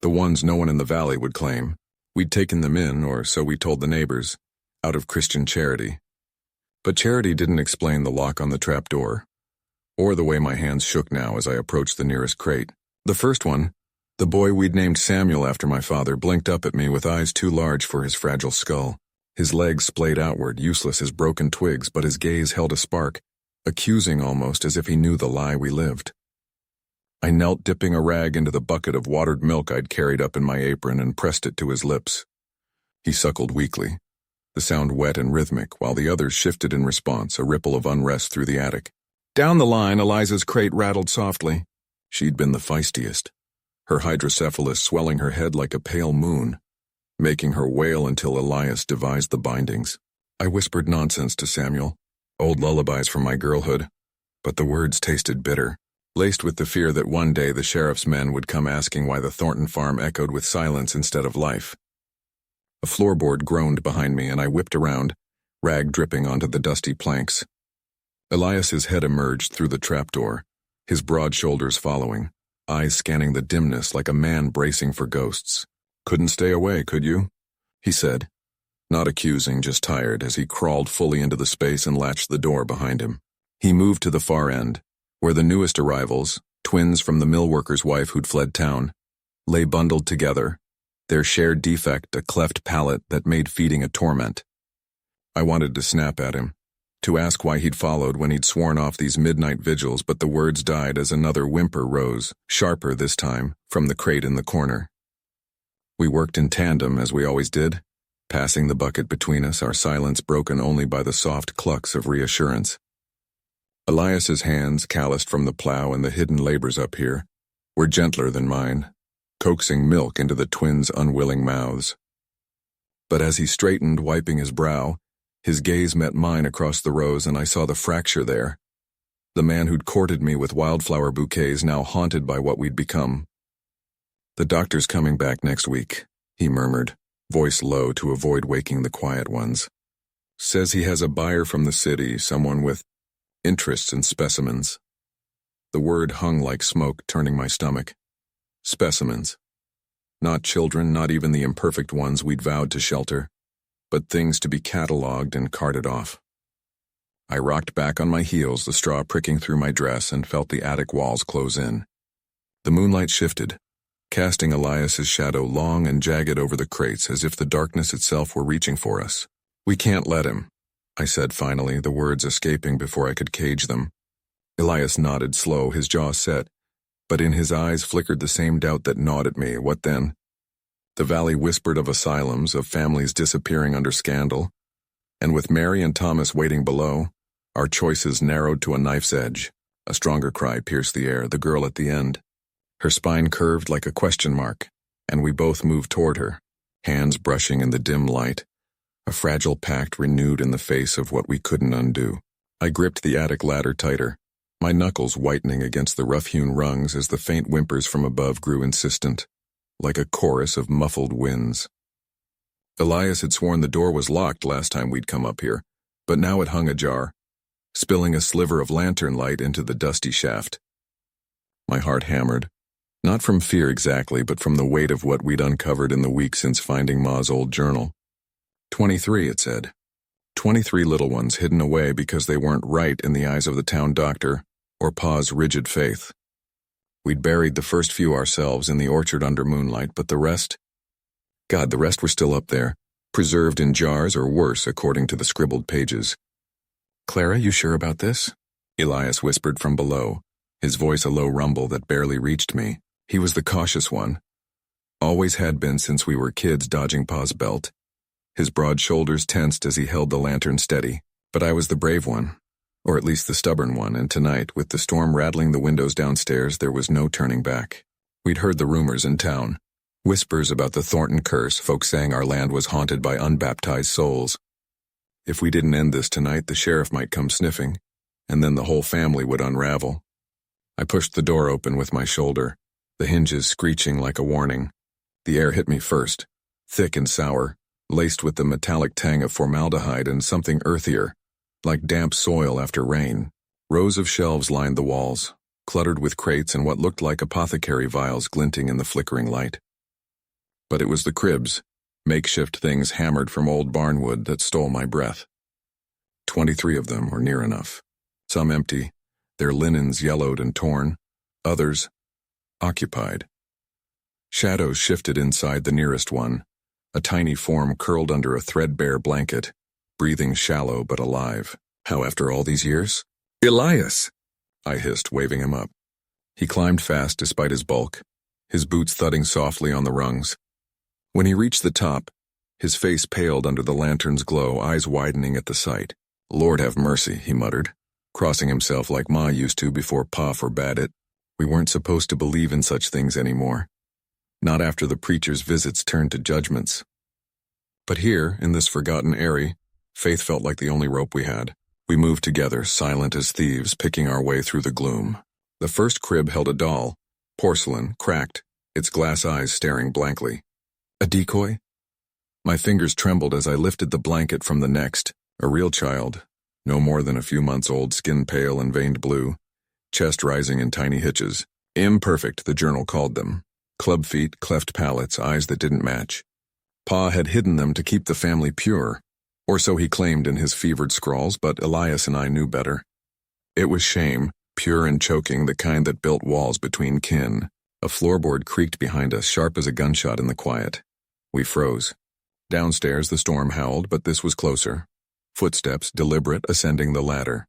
The ones no one in the valley would claim. We'd taken them in, or so we told the neighbors, out of Christian charity. But charity didn't explain the lock on the trapdoor, or the way my hands shook now as I approached the nearest crate. The first one, the boy we'd named Samuel after my father, blinked up at me with eyes too large for his fragile skull. His legs splayed outward, useless as broken twigs, but his gaze held a spark, accusing almost, as if he knew the lie we lived. I knelt, dipping a rag into the bucket of watered milk I'd carried up in my apron, and pressed it to his lips. He suckled weakly, the sound wet and rhythmic, while the others shifted in response, a ripple of unrest through the attic. Down the line, Eliza's crate rattled softly. She'd been the feistiest, her hydrocephalus swelling her head like a pale moon, making her wail until Elias devised the bindings. I whispered nonsense to Samuel, old lullabies from my girlhood, but the words tasted bitter, laced with the fear that one day the sheriff's men would come asking why the Thornton farm echoed with silence instead of life. A floorboard groaned behind me, and I whipped around, rag dripping onto the dusty planks. Elias's head emerged through the trapdoor, his broad shoulders following, eyes scanning the dimness like a man bracing for ghosts. Couldn't stay away, could you? He said, not accusing, just tired, as he crawled fully into the space and latched the door behind him. He moved to the far end, where the newest arrivals, twins from the mill worker's wife who'd fled town, lay bundled together, their shared defect a cleft palate that made feeding a torment. I wanted to snap at him, to ask why he'd followed when he'd sworn off these midnight vigils, but the words died as another whimper rose, sharper this time, from the crate in the corner. We worked in tandem, as we always did, passing the bucket between us, our silence broken only by the soft clucks of reassurance. Elias's hands, calloused from the plow and the hidden labors up here, were gentler than mine, coaxing milk into the twins' unwilling mouths. But as he straightened, wiping his brow, his gaze met mine across the rows, and I saw the fracture there, The man who'd courted me with wildflower bouquets now haunted by what we'd become. "The doctor's coming back next week," he murmured, voice low to avoid waking the quiet ones. "Says he has a buyer from the city, someone with interests in specimens." The word hung like smoke, turning my stomach. Specimens. Not children, not even the imperfect ones we'd vowed to shelter, but things to be catalogued and carted off. I rocked back on my heels, the straw pricking through my dress, and felt the attic walls close in. The moonlight shifted, casting Elias's shadow long and jagged over the crates as if the darkness itself were reaching for us. "We can't let him," I said finally, the words escaping before I could cage them. Elias nodded slow, his jaw set, but in his eyes flickered the same doubt that gnawed at me. What then? The valley whispered of asylums, of families disappearing under scandal, and with Mary and Thomas waiting below, our choices narrowed to a knife's edge. A stronger cry pierced the air, the girl at the end. Her spine curved like a question mark, and we both moved toward her, hands brushing in the dim light, a fragile pact renewed in the face of what we couldn't undo. I gripped the attic ladder tighter, my knuckles whitening against the rough-hewn rungs as the faint whimpers from above grew insistent, like a chorus of muffled winds. Elias had sworn the door was locked last time we'd come up here, but now it hung ajar, spilling a sliver of lantern light into the dusty shaft. My heart hammered, not from fear exactly, but from the weight of what we'd uncovered in the week since finding Ma's old journal. 23, it said. 23 little ones hidden away because they weren't right in the eyes of the town doctor or Pa's rigid faith. We'd buried the first few ourselves in the orchard under moonlight, but the rest? God, the rest were still up there, preserved in jars or worse according to the scribbled pages. "Clara, you sure about this?" Elias whispered from below, his voice a low rumble that barely reached me. He was the cautious one. Always had been since we were kids, dodging Pa's belt. His broad shoulders tensed as he held the lantern steady. But I was the brave one, or at least the stubborn one, and tonight, with the storm rattling the windows downstairs, there was no turning back. We'd heard the rumors in town. Whispers about the Thornton curse, folks saying our land was haunted by unbaptized souls. If we didn't end this tonight, the sheriff might come sniffing, and then the whole family would unravel. I pushed the door open with my shoulder, the hinges screeching like a warning. The air hit me first, thick and sour, laced with the metallic tang of formaldehyde and something earthier, like damp soil after rain. Rows of shelves lined the walls, cluttered with crates and what looked like apothecary vials glinting in the flickering light. But it was the cribs, makeshift things hammered from old barnwood, that stole my breath. 23 of them, or near enough. Some empty, their linens yellowed and torn, others occupied. Shadows shifted inside the nearest one, a tiny form curled under a threadbare blanket, breathing shallow but alive. How after all these years? "Elias!" I hissed, waving him up. He climbed fast despite his bulk, his boots thudding softly on the rungs. When he reached the top, his face paled under the lantern's glow, eyes widening at the sight. "Lord have mercy," he muttered, crossing himself like Ma used to before Pa forbade it. We weren't supposed to believe in such things anymore. Not after the preacher's visits turned to judgments. But here, in this forgotten Eerie, faith felt like the only rope we had. We moved together, silent as thieves, picking our way through the gloom. The first crib held a doll, porcelain, cracked, its glass eyes staring blankly. A decoy? My fingers trembled as I lifted the blanket from the next. A real child, no more than a few months old, skin pale and veined blue, chest rising in tiny hitches. Imperfect, the journal called them. Club feet, cleft palates, eyes that didn't match. Pa had hidden them to keep the family pure, or so he claimed in his fevered scrawls, but Elias and I knew better. It was shame, pure and choking, the kind that built walls between kin. A floorboard creaked behind us, sharp as a gunshot in the quiet. We froze. Downstairs the storm howled, but this was closer. Footsteps, deliberate, ascending the ladder.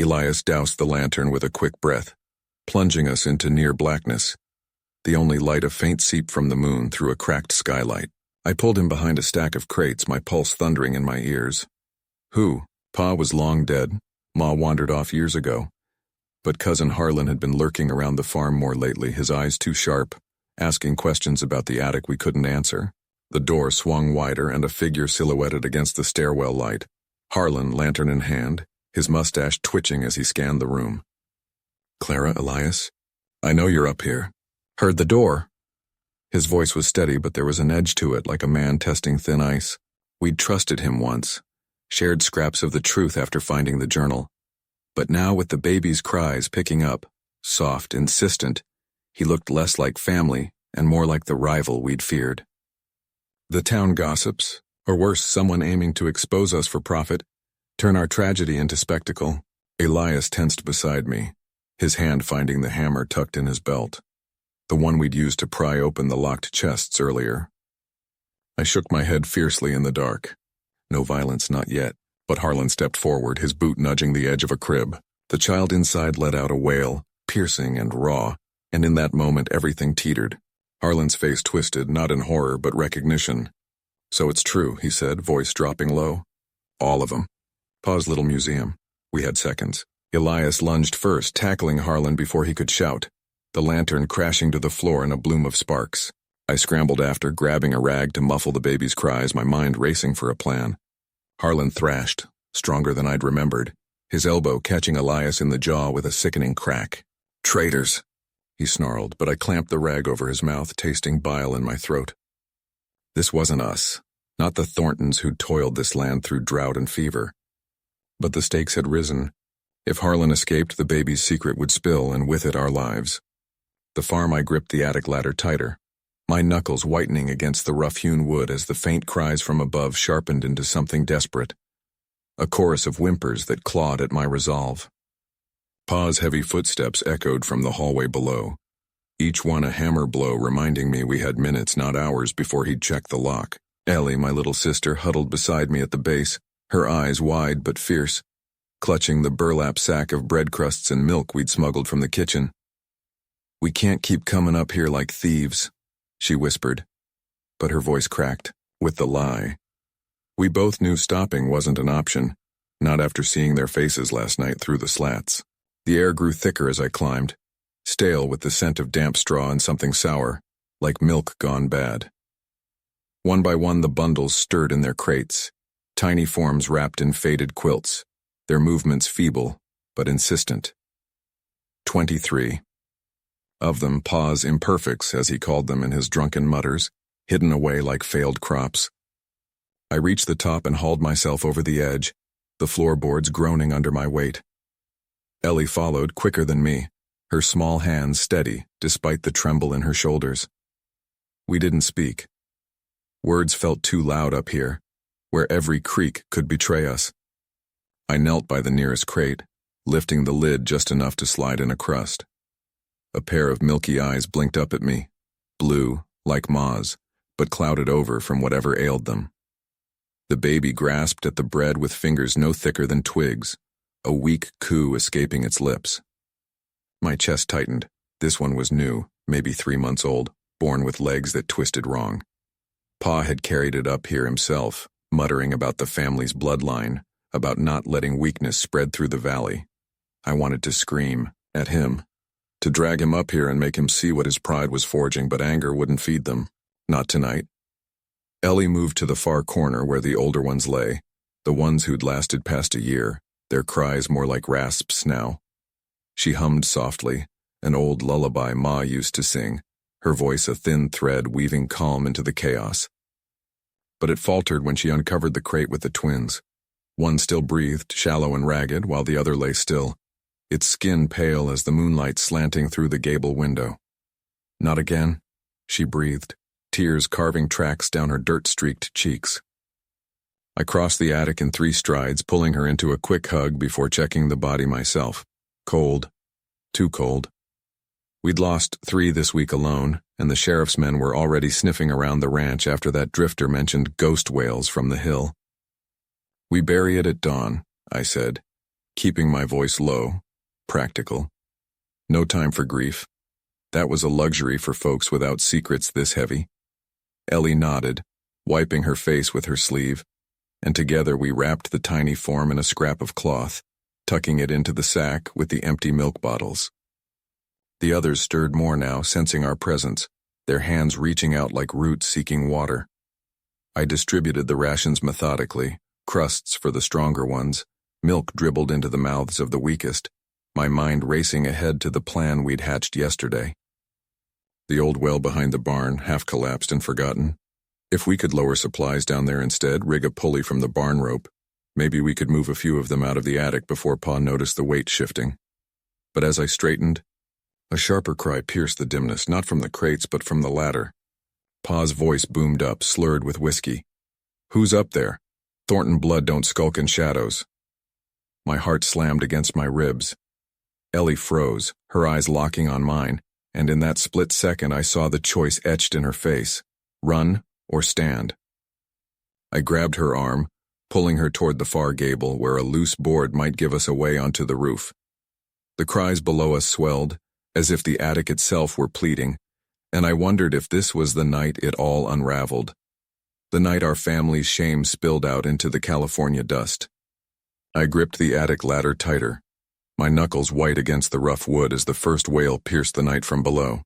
Elias doused the lantern with a quick breath, plunging us into near blackness, the only light a faint seep from the moon through a cracked skylight. I pulled him behind a stack of crates, my pulse thundering in my ears. Who? Pa was long dead. Ma wandered off years ago. But Cousin Harlan had been lurking around the farm more lately, his eyes too sharp, asking questions about the attic we couldn't answer. The door swung wider and a figure silhouetted against the stairwell light. Harlan, lantern in hand, his mustache twitching as he scanned the room. "Clara, Elias? I know you're up here. Heard the door." His voice was steady, but there was an edge to it, like a man testing thin ice. We'd trusted him once, shared scraps of the truth after finding the journal. But now with the baby's cries picking up, soft, insistent, he looked less like family and more like the rival we'd feared. The town gossips, or worse, someone aiming to expose us for profit, turn our tragedy into spectacle. Elias tensed beside me, his hand finding the hammer tucked in his belt, the one we'd used to pry open the locked chests earlier. I shook my head fiercely in the dark. No violence, not yet, but Harlan stepped forward, his boot nudging the edge of a crib. The child inside let out a wail, piercing and raw, and in that moment everything teetered. Harlan's face twisted, not in horror but recognition. "So it's true," he said, voice dropping low. "All of them." Pause, little museum. We had seconds. Elias lunged first, tackling Harlan before he could shout, the lantern crashing to the floor in a bloom of sparks. I scrambled after, grabbing a rag to muffle the baby's cries, my mind racing for a plan. Harlan thrashed, stronger than I'd remembered, his elbow catching Elias in the jaw with a sickening crack. "Traitors," he snarled, but I clamped the rag over his mouth, tasting bile in my throat. This wasn't us, not the Thorntons who'd toiled this land through drought and fever. But the stakes had risen. If Harlan escaped, the baby's secret would spill, and with it our lives. The farm, I gripped the attic ladder tighter, my knuckles whitening against the rough-hewn wood as the faint cries from above sharpened into something desperate. A chorus of whimpers that clawed at my resolve. Pa's heavy footsteps echoed from the hallway below, each one a hammer blow reminding me we had minutes, not hours, before he'd check the lock. Ellie, my little sister, huddled beside me at the base, her eyes wide but fierce, clutching the burlap sack of bread crusts and milk we'd smuggled from the kitchen. "We can't keep coming up here like thieves," she whispered, but her voice cracked, with the lie. We both knew stopping wasn't an option, not after seeing their faces last night through the slats. The air grew thicker as I climbed, stale with the scent of damp straw and something sour, like milk gone bad. One by one the bundles stirred in their crates, tiny forms wrapped in faded quilts, their movements feeble but insistent. 23. Of them, Pa's imperfects, as he called them in his drunken mutters, hidden away like failed crops. I reached the top and hauled myself over the edge, the floorboards groaning under my weight. Ellie followed, quicker than me, her small hands steady despite the tremble in her shoulders. We didn't speak. Words felt too loud up here, where every creak could betray us. I knelt by the nearest crate, lifting the lid just enough to slide in a crust. A pair of milky eyes blinked up at me, blue, like Ma's, but clouded over from whatever ailed them. The baby grasped at the bread with fingers no thicker than twigs, a weak coo escaping its lips. My chest tightened. This one was new, maybe 3 months old, born with legs that twisted wrong. Pa had carried it up here himself, muttering about the family's bloodline, about not letting weakness spread through the valley. I wanted to scream, at him, to drag him up here and make him see what his pride was forging, but anger wouldn't feed them. Not tonight. Ellie moved to the far corner where the older ones lay, the ones who'd lasted past a year, their cries more like rasps now. She hummed softly, an old lullaby Ma used to sing, her voice a thin thread weaving calm into the chaos. But it faltered when she uncovered the crate with the twins. One still breathed, shallow and ragged, while the other lay still, its skin pale as the moonlight slanting through the gable window. "Not again," she breathed, tears carving tracks down her dirt-streaked cheeks. I crossed the attic in 3 strides, pulling her into a quick hug before checking the body myself. Cold. Too cold. We'd lost 3 this week alone, and the sheriff's men were already sniffing around the ranch after that drifter mentioned ghost whales from the hill. "We bury it at dawn," I said, keeping my voice low, practical. No time for grief. That was a luxury for folks without secrets this heavy. Ellie nodded, wiping her face with her sleeve, and together we wrapped the tiny form in a scrap of cloth, tucking it into the sack with the empty milk bottles. The others stirred more now, sensing our presence, their hands reaching out like roots seeking water. I distributed the rations methodically, crusts for the stronger ones, Milk dribbled into the mouths of the weakest, my mind racing ahead to the plan we'd hatched yesterday. The old well behind the barn, half collapsed and forgotten. If we could lower supplies down there instead, rig a pulley from the barn rope, maybe we could move a few of them out of the attic before Pa noticed the weight shifting. But as I straightened, a sharper cry pierced the dimness, not from the crates but from the ladder. Pa's voice boomed up, slurred with whiskey. "Who's up there? Thornton blood don't skulk in shadows." My heart slammed against my ribs. Ellie froze, her eyes locking on mine, and in that split second I saw the choice etched in her face: run or stand. I grabbed her arm, pulling her toward the far gable where a loose board might give us a way onto the roof. The cries below us swelled, as if the attic itself were pleading, and I wondered if this was the night it all unraveled. The night our family's shame spilled out into the California dust. I gripped the attic ladder tighter, my knuckles white against the rough wood as the first wail pierced the night from below.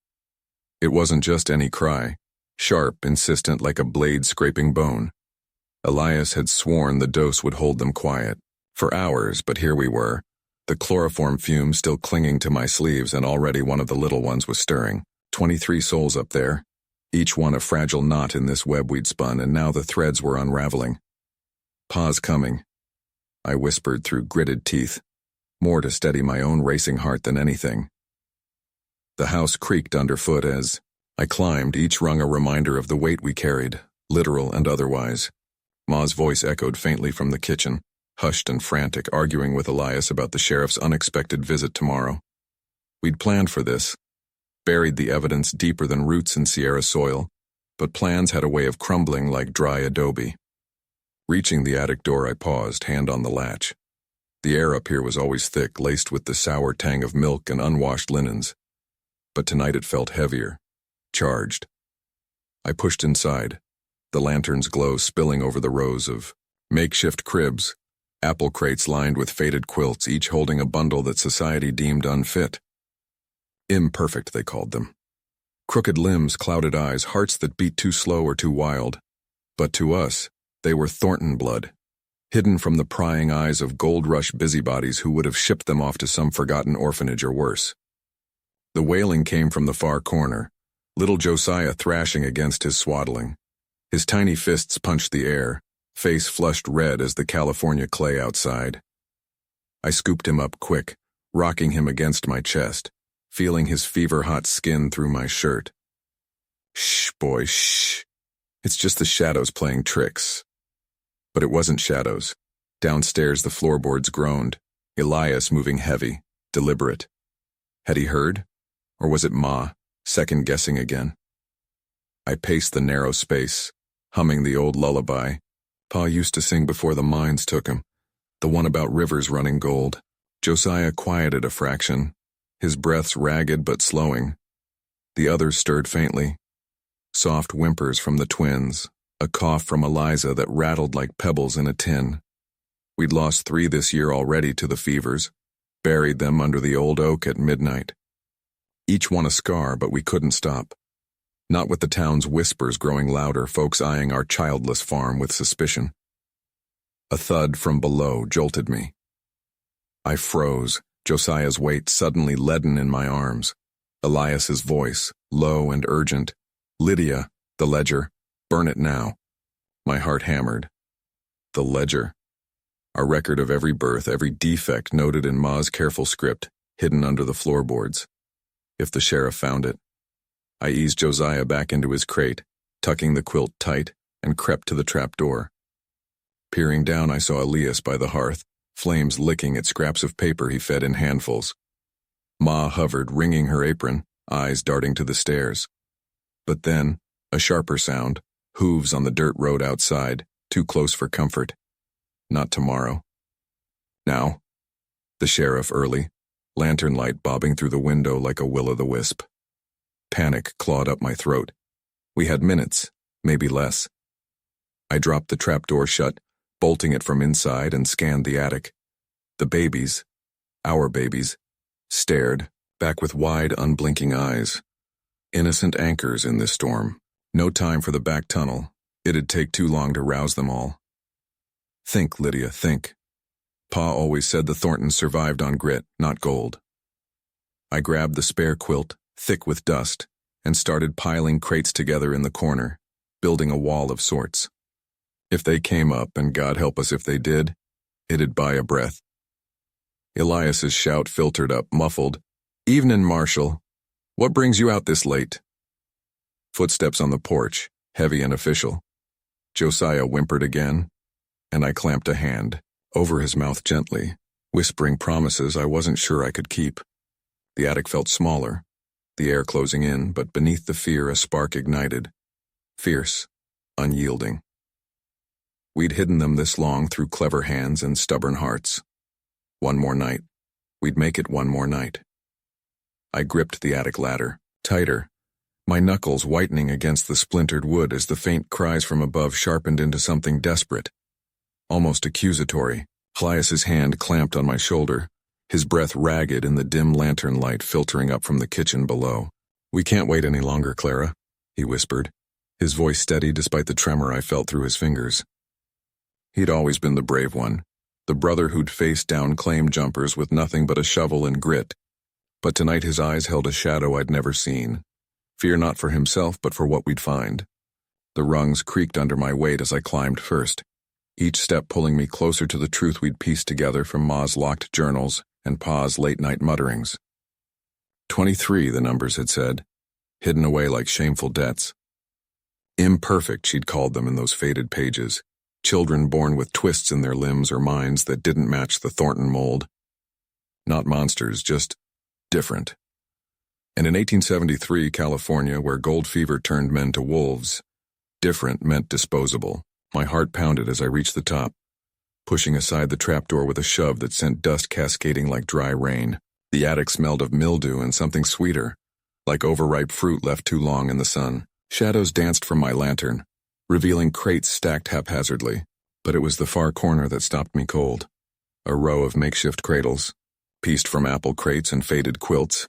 It wasn't just any cry, sharp, insistent like a blade scraping bone. Elias had sworn the dose would hold them quiet. For hours, but here we were, the chloroform fumes still clinging to my sleeves, and already one of the little ones was stirring. 23 souls up there, each one a fragile knot in this web we'd spun, and now the threads were unraveling. "Pa's coming," I whispered through gritted teeth, more to steady my own racing heart than anything. The house creaked underfoot as I climbed, each rung a reminder of the weight we carried, literal and otherwise. Ma's voice echoed faintly from the kitchen, hushed and frantic, arguing with Elias about the sheriff's unexpected visit tomorrow. We'd planned for this, buried the evidence deeper than roots in Sierra soil, but plans had a way of crumbling like dry adobe. Reaching the attic door, I paused, hand on the latch. The air up here was always thick, laced with the sour tang of milk and unwashed linens. But tonight it felt heavier, charged. I pushed inside, the lantern's glow spilling over the rows of makeshift cribs, apple crates lined with faded quilts, each holding a bundle that society deemed unfit. Imperfect, they called them. Crooked limbs, clouded eyes, hearts that beat too slow or too wild. But to us, they were Thornton blood, hidden from the prying eyes of gold rush busybodies who would have shipped them off to some forgotten orphanage or worse. The wailing came from the far corner, little Josiah thrashing against his swaddling. His tiny fists punched the air, face flushed red as the California clay outside. I scooped him up quick, rocking him against my chest, feeling his fever-hot skin through my shirt. "Shh, boy, shh. It's just the shadows playing tricks." But it wasn't shadows. Downstairs the floorboards groaned, Elias moving heavy, deliberate. Had he heard? Or was it Ma, second-guessing again? I paced the narrow space, humming the old lullaby Pa used to sing before the mines took him, the one about rivers running gold. Josiah quieted a fraction, his breaths ragged but slowing. The others stirred faintly. Soft whimpers from the twins, a cough from Eliza that rattled like pebbles in a tin. We'd lost 3 this year already to the fevers, buried them under the old oak at midnight. Each one a scar, but we couldn't stop. Not with the town's whispers growing louder, folks eyeing our childless farm with suspicion. A thud from below jolted me. I froze, Josiah's weight suddenly leaden in my arms. Elias's voice, low and urgent. "Lydia, the ledger, burn it now." My heart hammered. The ledger. Our record of every birth, every defect noted in Ma's careful script, hidden under the floorboards. If the sheriff found it. I eased Josiah back into his crate, tucking the quilt tight, and crept to the trapdoor. Peering down, I saw Elias by the hearth, flames licking at scraps of paper he fed in handfuls. Ma hovered, wringing her apron, eyes darting to the stairs. But then, a sharper sound, hooves on the dirt road outside, too close for comfort. Not tomorrow. Now. The sheriff early, lantern light bobbing through the window like a will-o'-the-wisp. Panic clawed up my throat. We had minutes, maybe less. I dropped the trapdoor shut, bolting it from inside, and scanned the attic. The babies, our babies, stared, back with wide, unblinking eyes. Innocent anchors in this storm. No time for the back tunnel. It'd take too long to rouse them all. "Think, Lydia, think." Pa always said the Thorntons survived on grit, not gold. I grabbed the spare quilt, thick with dust, and started piling crates together in the corner, building a wall of sorts. If they came up, and God help us if they did, it'd buy a breath. Elias's shout filtered up, muffled. "Evenin', Marshal. What brings you out this late?" Footsteps on the porch, heavy and official. Josiah whimpered again, and I clamped a hand over his mouth gently, whispering promises I wasn't sure I could keep. The attic felt smaller, the air closing in, but beneath the fear a spark ignited. Fierce, unyielding. We'd hidden them this long through clever hands and stubborn hearts. One more night. We'd make it one more night. I gripped the attic ladder, tighter, my knuckles whitening against the splintered wood as the faint cries from above sharpened into something desperate, almost accusatory. Elias's hand clamped on my shoulder, his breath ragged in the dim lantern light filtering up from the kitchen below. "We can't wait any longer, Clara," he whispered, his voice steady despite the tremor I felt through his fingers. He'd always been the brave one, the brother who'd faced down claim jumpers with nothing but a shovel and grit. But tonight his eyes held a shadow I'd never seen. Fear not for himself, but for what we'd find. The rungs creaked under my weight as I climbed first, each step pulling me closer to the truth we'd pieced together from Ma's locked journals and Pa's late-night mutterings. 23, the numbers had said, hidden away like shameful debts. Imperfect, she'd called them in those faded pages, children born with twists in their limbs or minds that didn't match the Thornton mold. Not monsters, just different. And in 1873, California, where gold fever turned men to wolves, different meant disposable. My heart pounded as I reached the top, pushing aside the trapdoor with a shove that sent dust cascading like dry rain. The attic smelled of mildew and something sweeter, like overripe fruit left too long in the sun. Shadows danced from my lantern, revealing crates stacked haphazardly, but it was the far corner that stopped me cold. A row of makeshift cradles, pieced from apple crates and faded quilts,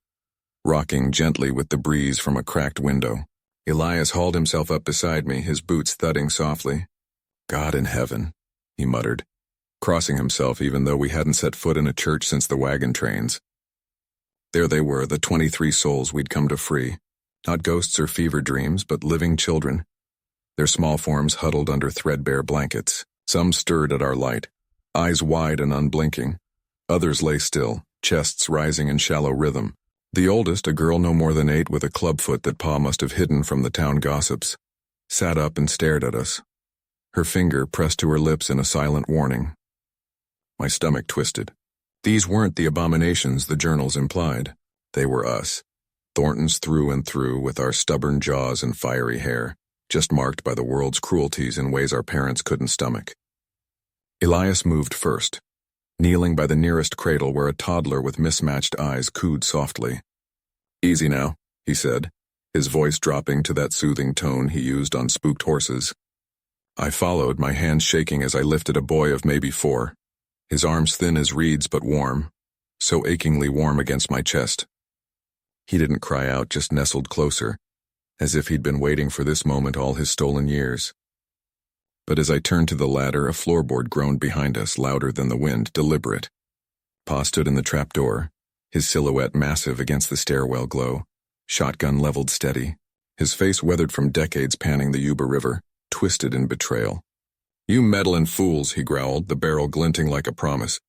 rocking gently with the breeze from a cracked window. Elias hauled himself up beside me, his boots thudding softly. "God in heaven," he muttered, crossing himself even though we hadn't set foot in a church since the wagon trains. There they were, the 23 souls we'd come to free. Not ghosts or fever dreams, but living children. Their small forms huddled under threadbare blankets. Some stirred at our light, eyes wide and unblinking. Others lay still, chests rising in shallow rhythm. The oldest, a girl no more than 8 with a clubfoot that Pa must have hidden from the town gossips, sat up and stared at us, her finger pressed to her lips in a silent warning. My stomach twisted. These weren't the abominations the journals implied. They were us, Thorntons through and through, with our stubborn jaws and fiery hair, just marked by the world's cruelties in ways our parents couldn't stomach. Elias moved first, kneeling by the nearest cradle where a toddler with mismatched eyes cooed softly. "Easy now," he said, his voice dropping to that soothing tone he used on spooked horses. I followed, my hands shaking as I lifted a boy of maybe 4, his arms thin as reeds but warm, so achingly warm against my chest. He didn't cry out, just nestled closer, as if he'd been waiting for this moment all his stolen years. But as I turned to the ladder, a floorboard groaned behind us, louder than the wind, deliberate. Pa stood in the trapdoor, his silhouette massive against the stairwell glow, shotgun leveled steady, his face weathered from decades panning the Yuba River, twisted in betrayal. "You meddlin' fools," he growled, the barrel glinting like a promise.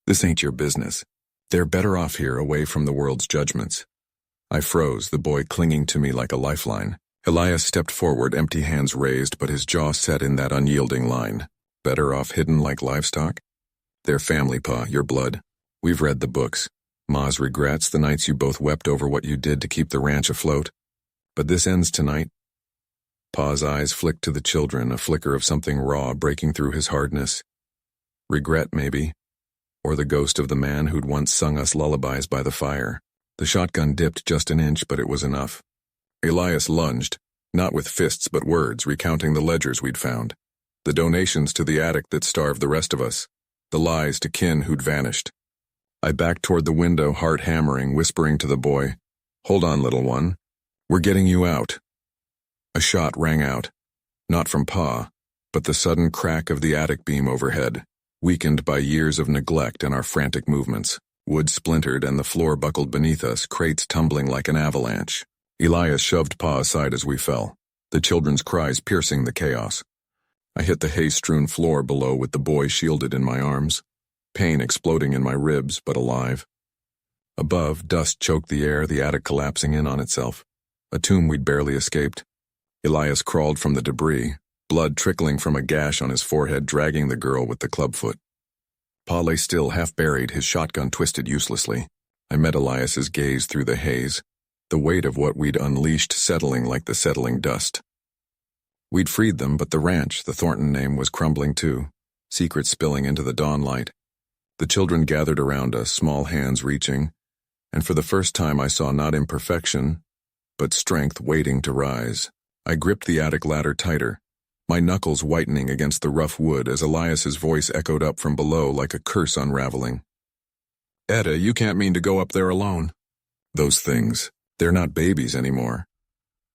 "This ain't your business. They're better off here, away from the world's judgments." I froze, the boy clinging to me like a lifeline. Elias stepped forward, empty hands raised, but his jaw set in that unyielding line. "Better off hidden like livestock? They're family, Pa, your blood. We've read the books. Ma's regrets, the nights you both wept over what you did to keep the ranch afloat. But this ends tonight." Pa's eyes flicked to the children, a flicker of something raw breaking through his hardness. Regret, maybe. Or the ghost of the man who'd once sung us lullabies by the fire. The shotgun dipped just an inch, but it was enough. Elias lunged, not with fists but words, recounting the ledgers we'd found, the donations to the attic that starved the rest of us, the lies to kin who'd vanished. I backed toward the window, heart hammering, whispering to the boy, "Hold on, little one. We're getting you out." A shot rang out, not from Pa, but the sudden crack of the attic beam overhead. weakened by years of neglect and our frantic movements. Wood splintered and the floor buckled beneath us, crates tumbling like an avalanche. Elias shoved Pa aside as we fell, the children's cries piercing the chaos. I hit the hay-strewn floor below with the boy shielded in my arms, pain exploding in my ribs, but alive. Above, dust choked the air, the attic collapsing in on itself. A tomb we'd barely escaped. Elias crawled from the debris, blood trickling from a gash on his forehead, dragging the girl with the clubfoot. Pa lay still, half-buried, his shotgun twisted uselessly. I met Elias's gaze through the haze, the weight of what we'd unleashed settling like the settling dust. We'd freed them, but the ranch, the Thornton name, was crumbling too, secrets spilling into the dawn light. The children gathered around us, small hands reaching, and for the first time I saw not imperfection, but strength waiting to rise. I gripped the attic ladder tighter, my knuckles whitening against the rough wood as Elias's voice echoed up from below like a curse unraveling. "Etta, you can't mean to go up there alone." "Those things, they're not babies anymore."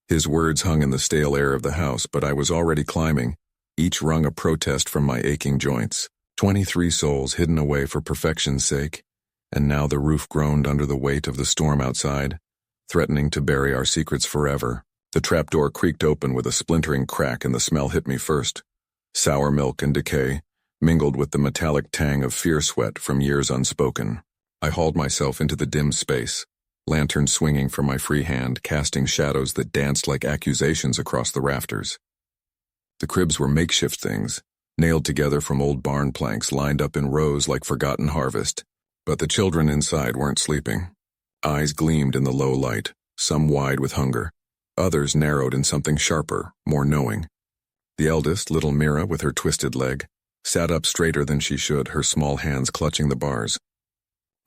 His words hung in the stale air of the house, but I was already climbing, each rung a protest from my aching joints. 23 souls hidden away for perfection's sake, and now the roof groaned under the weight of the storm outside, threatening to bury our secrets forever. The trapdoor creaked open with a splintering crack and the smell hit me first. Sour milk and decay, mingled with the metallic tang of fear sweat from years unspoken. I hauled myself into the dim space, lantern swinging from my free hand, casting shadows that danced like accusations across the rafters. The cribs were makeshift things, nailed together from old barn planks lined up in rows like forgotten harvest, but the children inside weren't sleeping. Eyes gleamed in the low light, some wide with hunger, others narrowed in something sharper, more knowing. The eldest, little Mira, with her twisted leg, sat up straighter than she should, her small hands clutching the bars.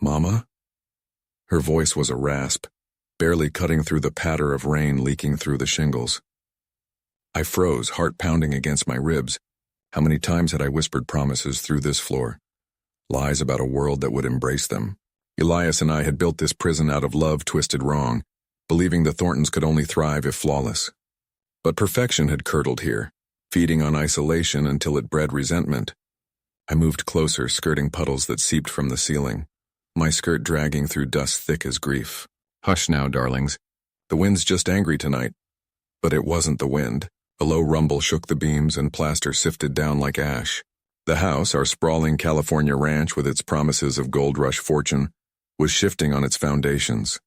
"Mama?" Her voice was a rasp, barely cutting through the patter of rain leaking through the shingles. I froze, heart pounding against my ribs. How many times had I whispered promises through this floor? Lies about a world that would embrace them. Elias and I had built this prison out of love twisted wrong, believing the Thorntons could only thrive if flawless. But perfection had curdled here, feeding on isolation until it bred resentment. I moved closer, skirting puddles that seeped from the ceiling, my skirt dragging through dust thick as grief. "Hush now, darlings. The wind's just angry tonight." But it wasn't the wind. A low rumble shook the beams and plaster sifted down like ash. The house, our sprawling California ranch with its promises of gold rush fortune, was shifting on its foundations.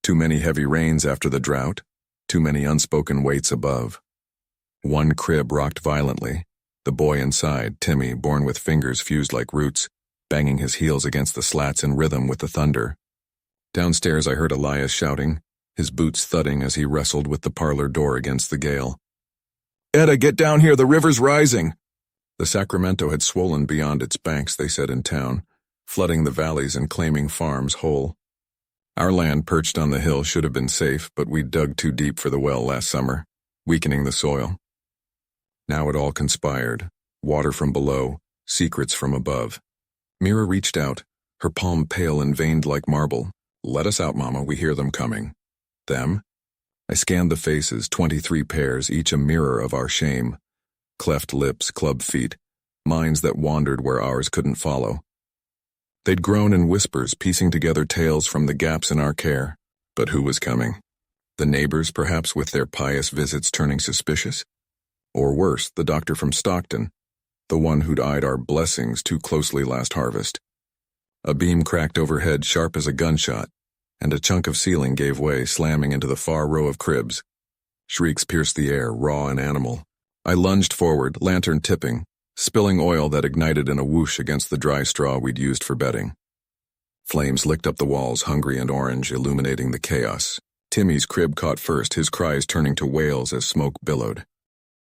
Too many heavy rains after the drought, too many unspoken weights above. One crib rocked violently, the boy inside, Timmy, born with fingers fused like roots, banging his heels against the slats in rhythm with the thunder. Downstairs I heard Elias shouting, his boots thudding as he wrestled with the parlor door against the gale. "Etta, get down here, the river's rising!" The Sacramento had swollen beyond its banks, they said in town, flooding the valleys and claiming farms whole. Our land perched on the hill should have been safe, but we dug too deep for the well last summer, weakening the soil. Now it all conspired, water from below, secrets from above. Mira reached out, her palm pale and veined like marble. "Let us out, Mama, we hear them coming." Them? I scanned the faces, 23 pairs, each a mirror of our shame. Cleft lips, club feet, minds that wandered where ours couldn't follow. They'd groan in whispers, piecing together tales from the gaps in our care. But who was coming? The neighbors, perhaps, with their pious visits turning suspicious? Or worse, the doctor from Stockton, the one who'd eyed our blessings too closely last harvest. A beam cracked overhead sharp as a gunshot, and a chunk of ceiling gave way, slamming into the far row of cribs. Shrieks pierced the air, raw and animal. I lunged forward, lantern tipping, spilling oil that ignited in a whoosh against the dry straw we'd used for bedding. Flames licked up the walls, hungry and orange, illuminating the chaos. Timmy's crib caught first, his cries turning to wails as smoke billowed.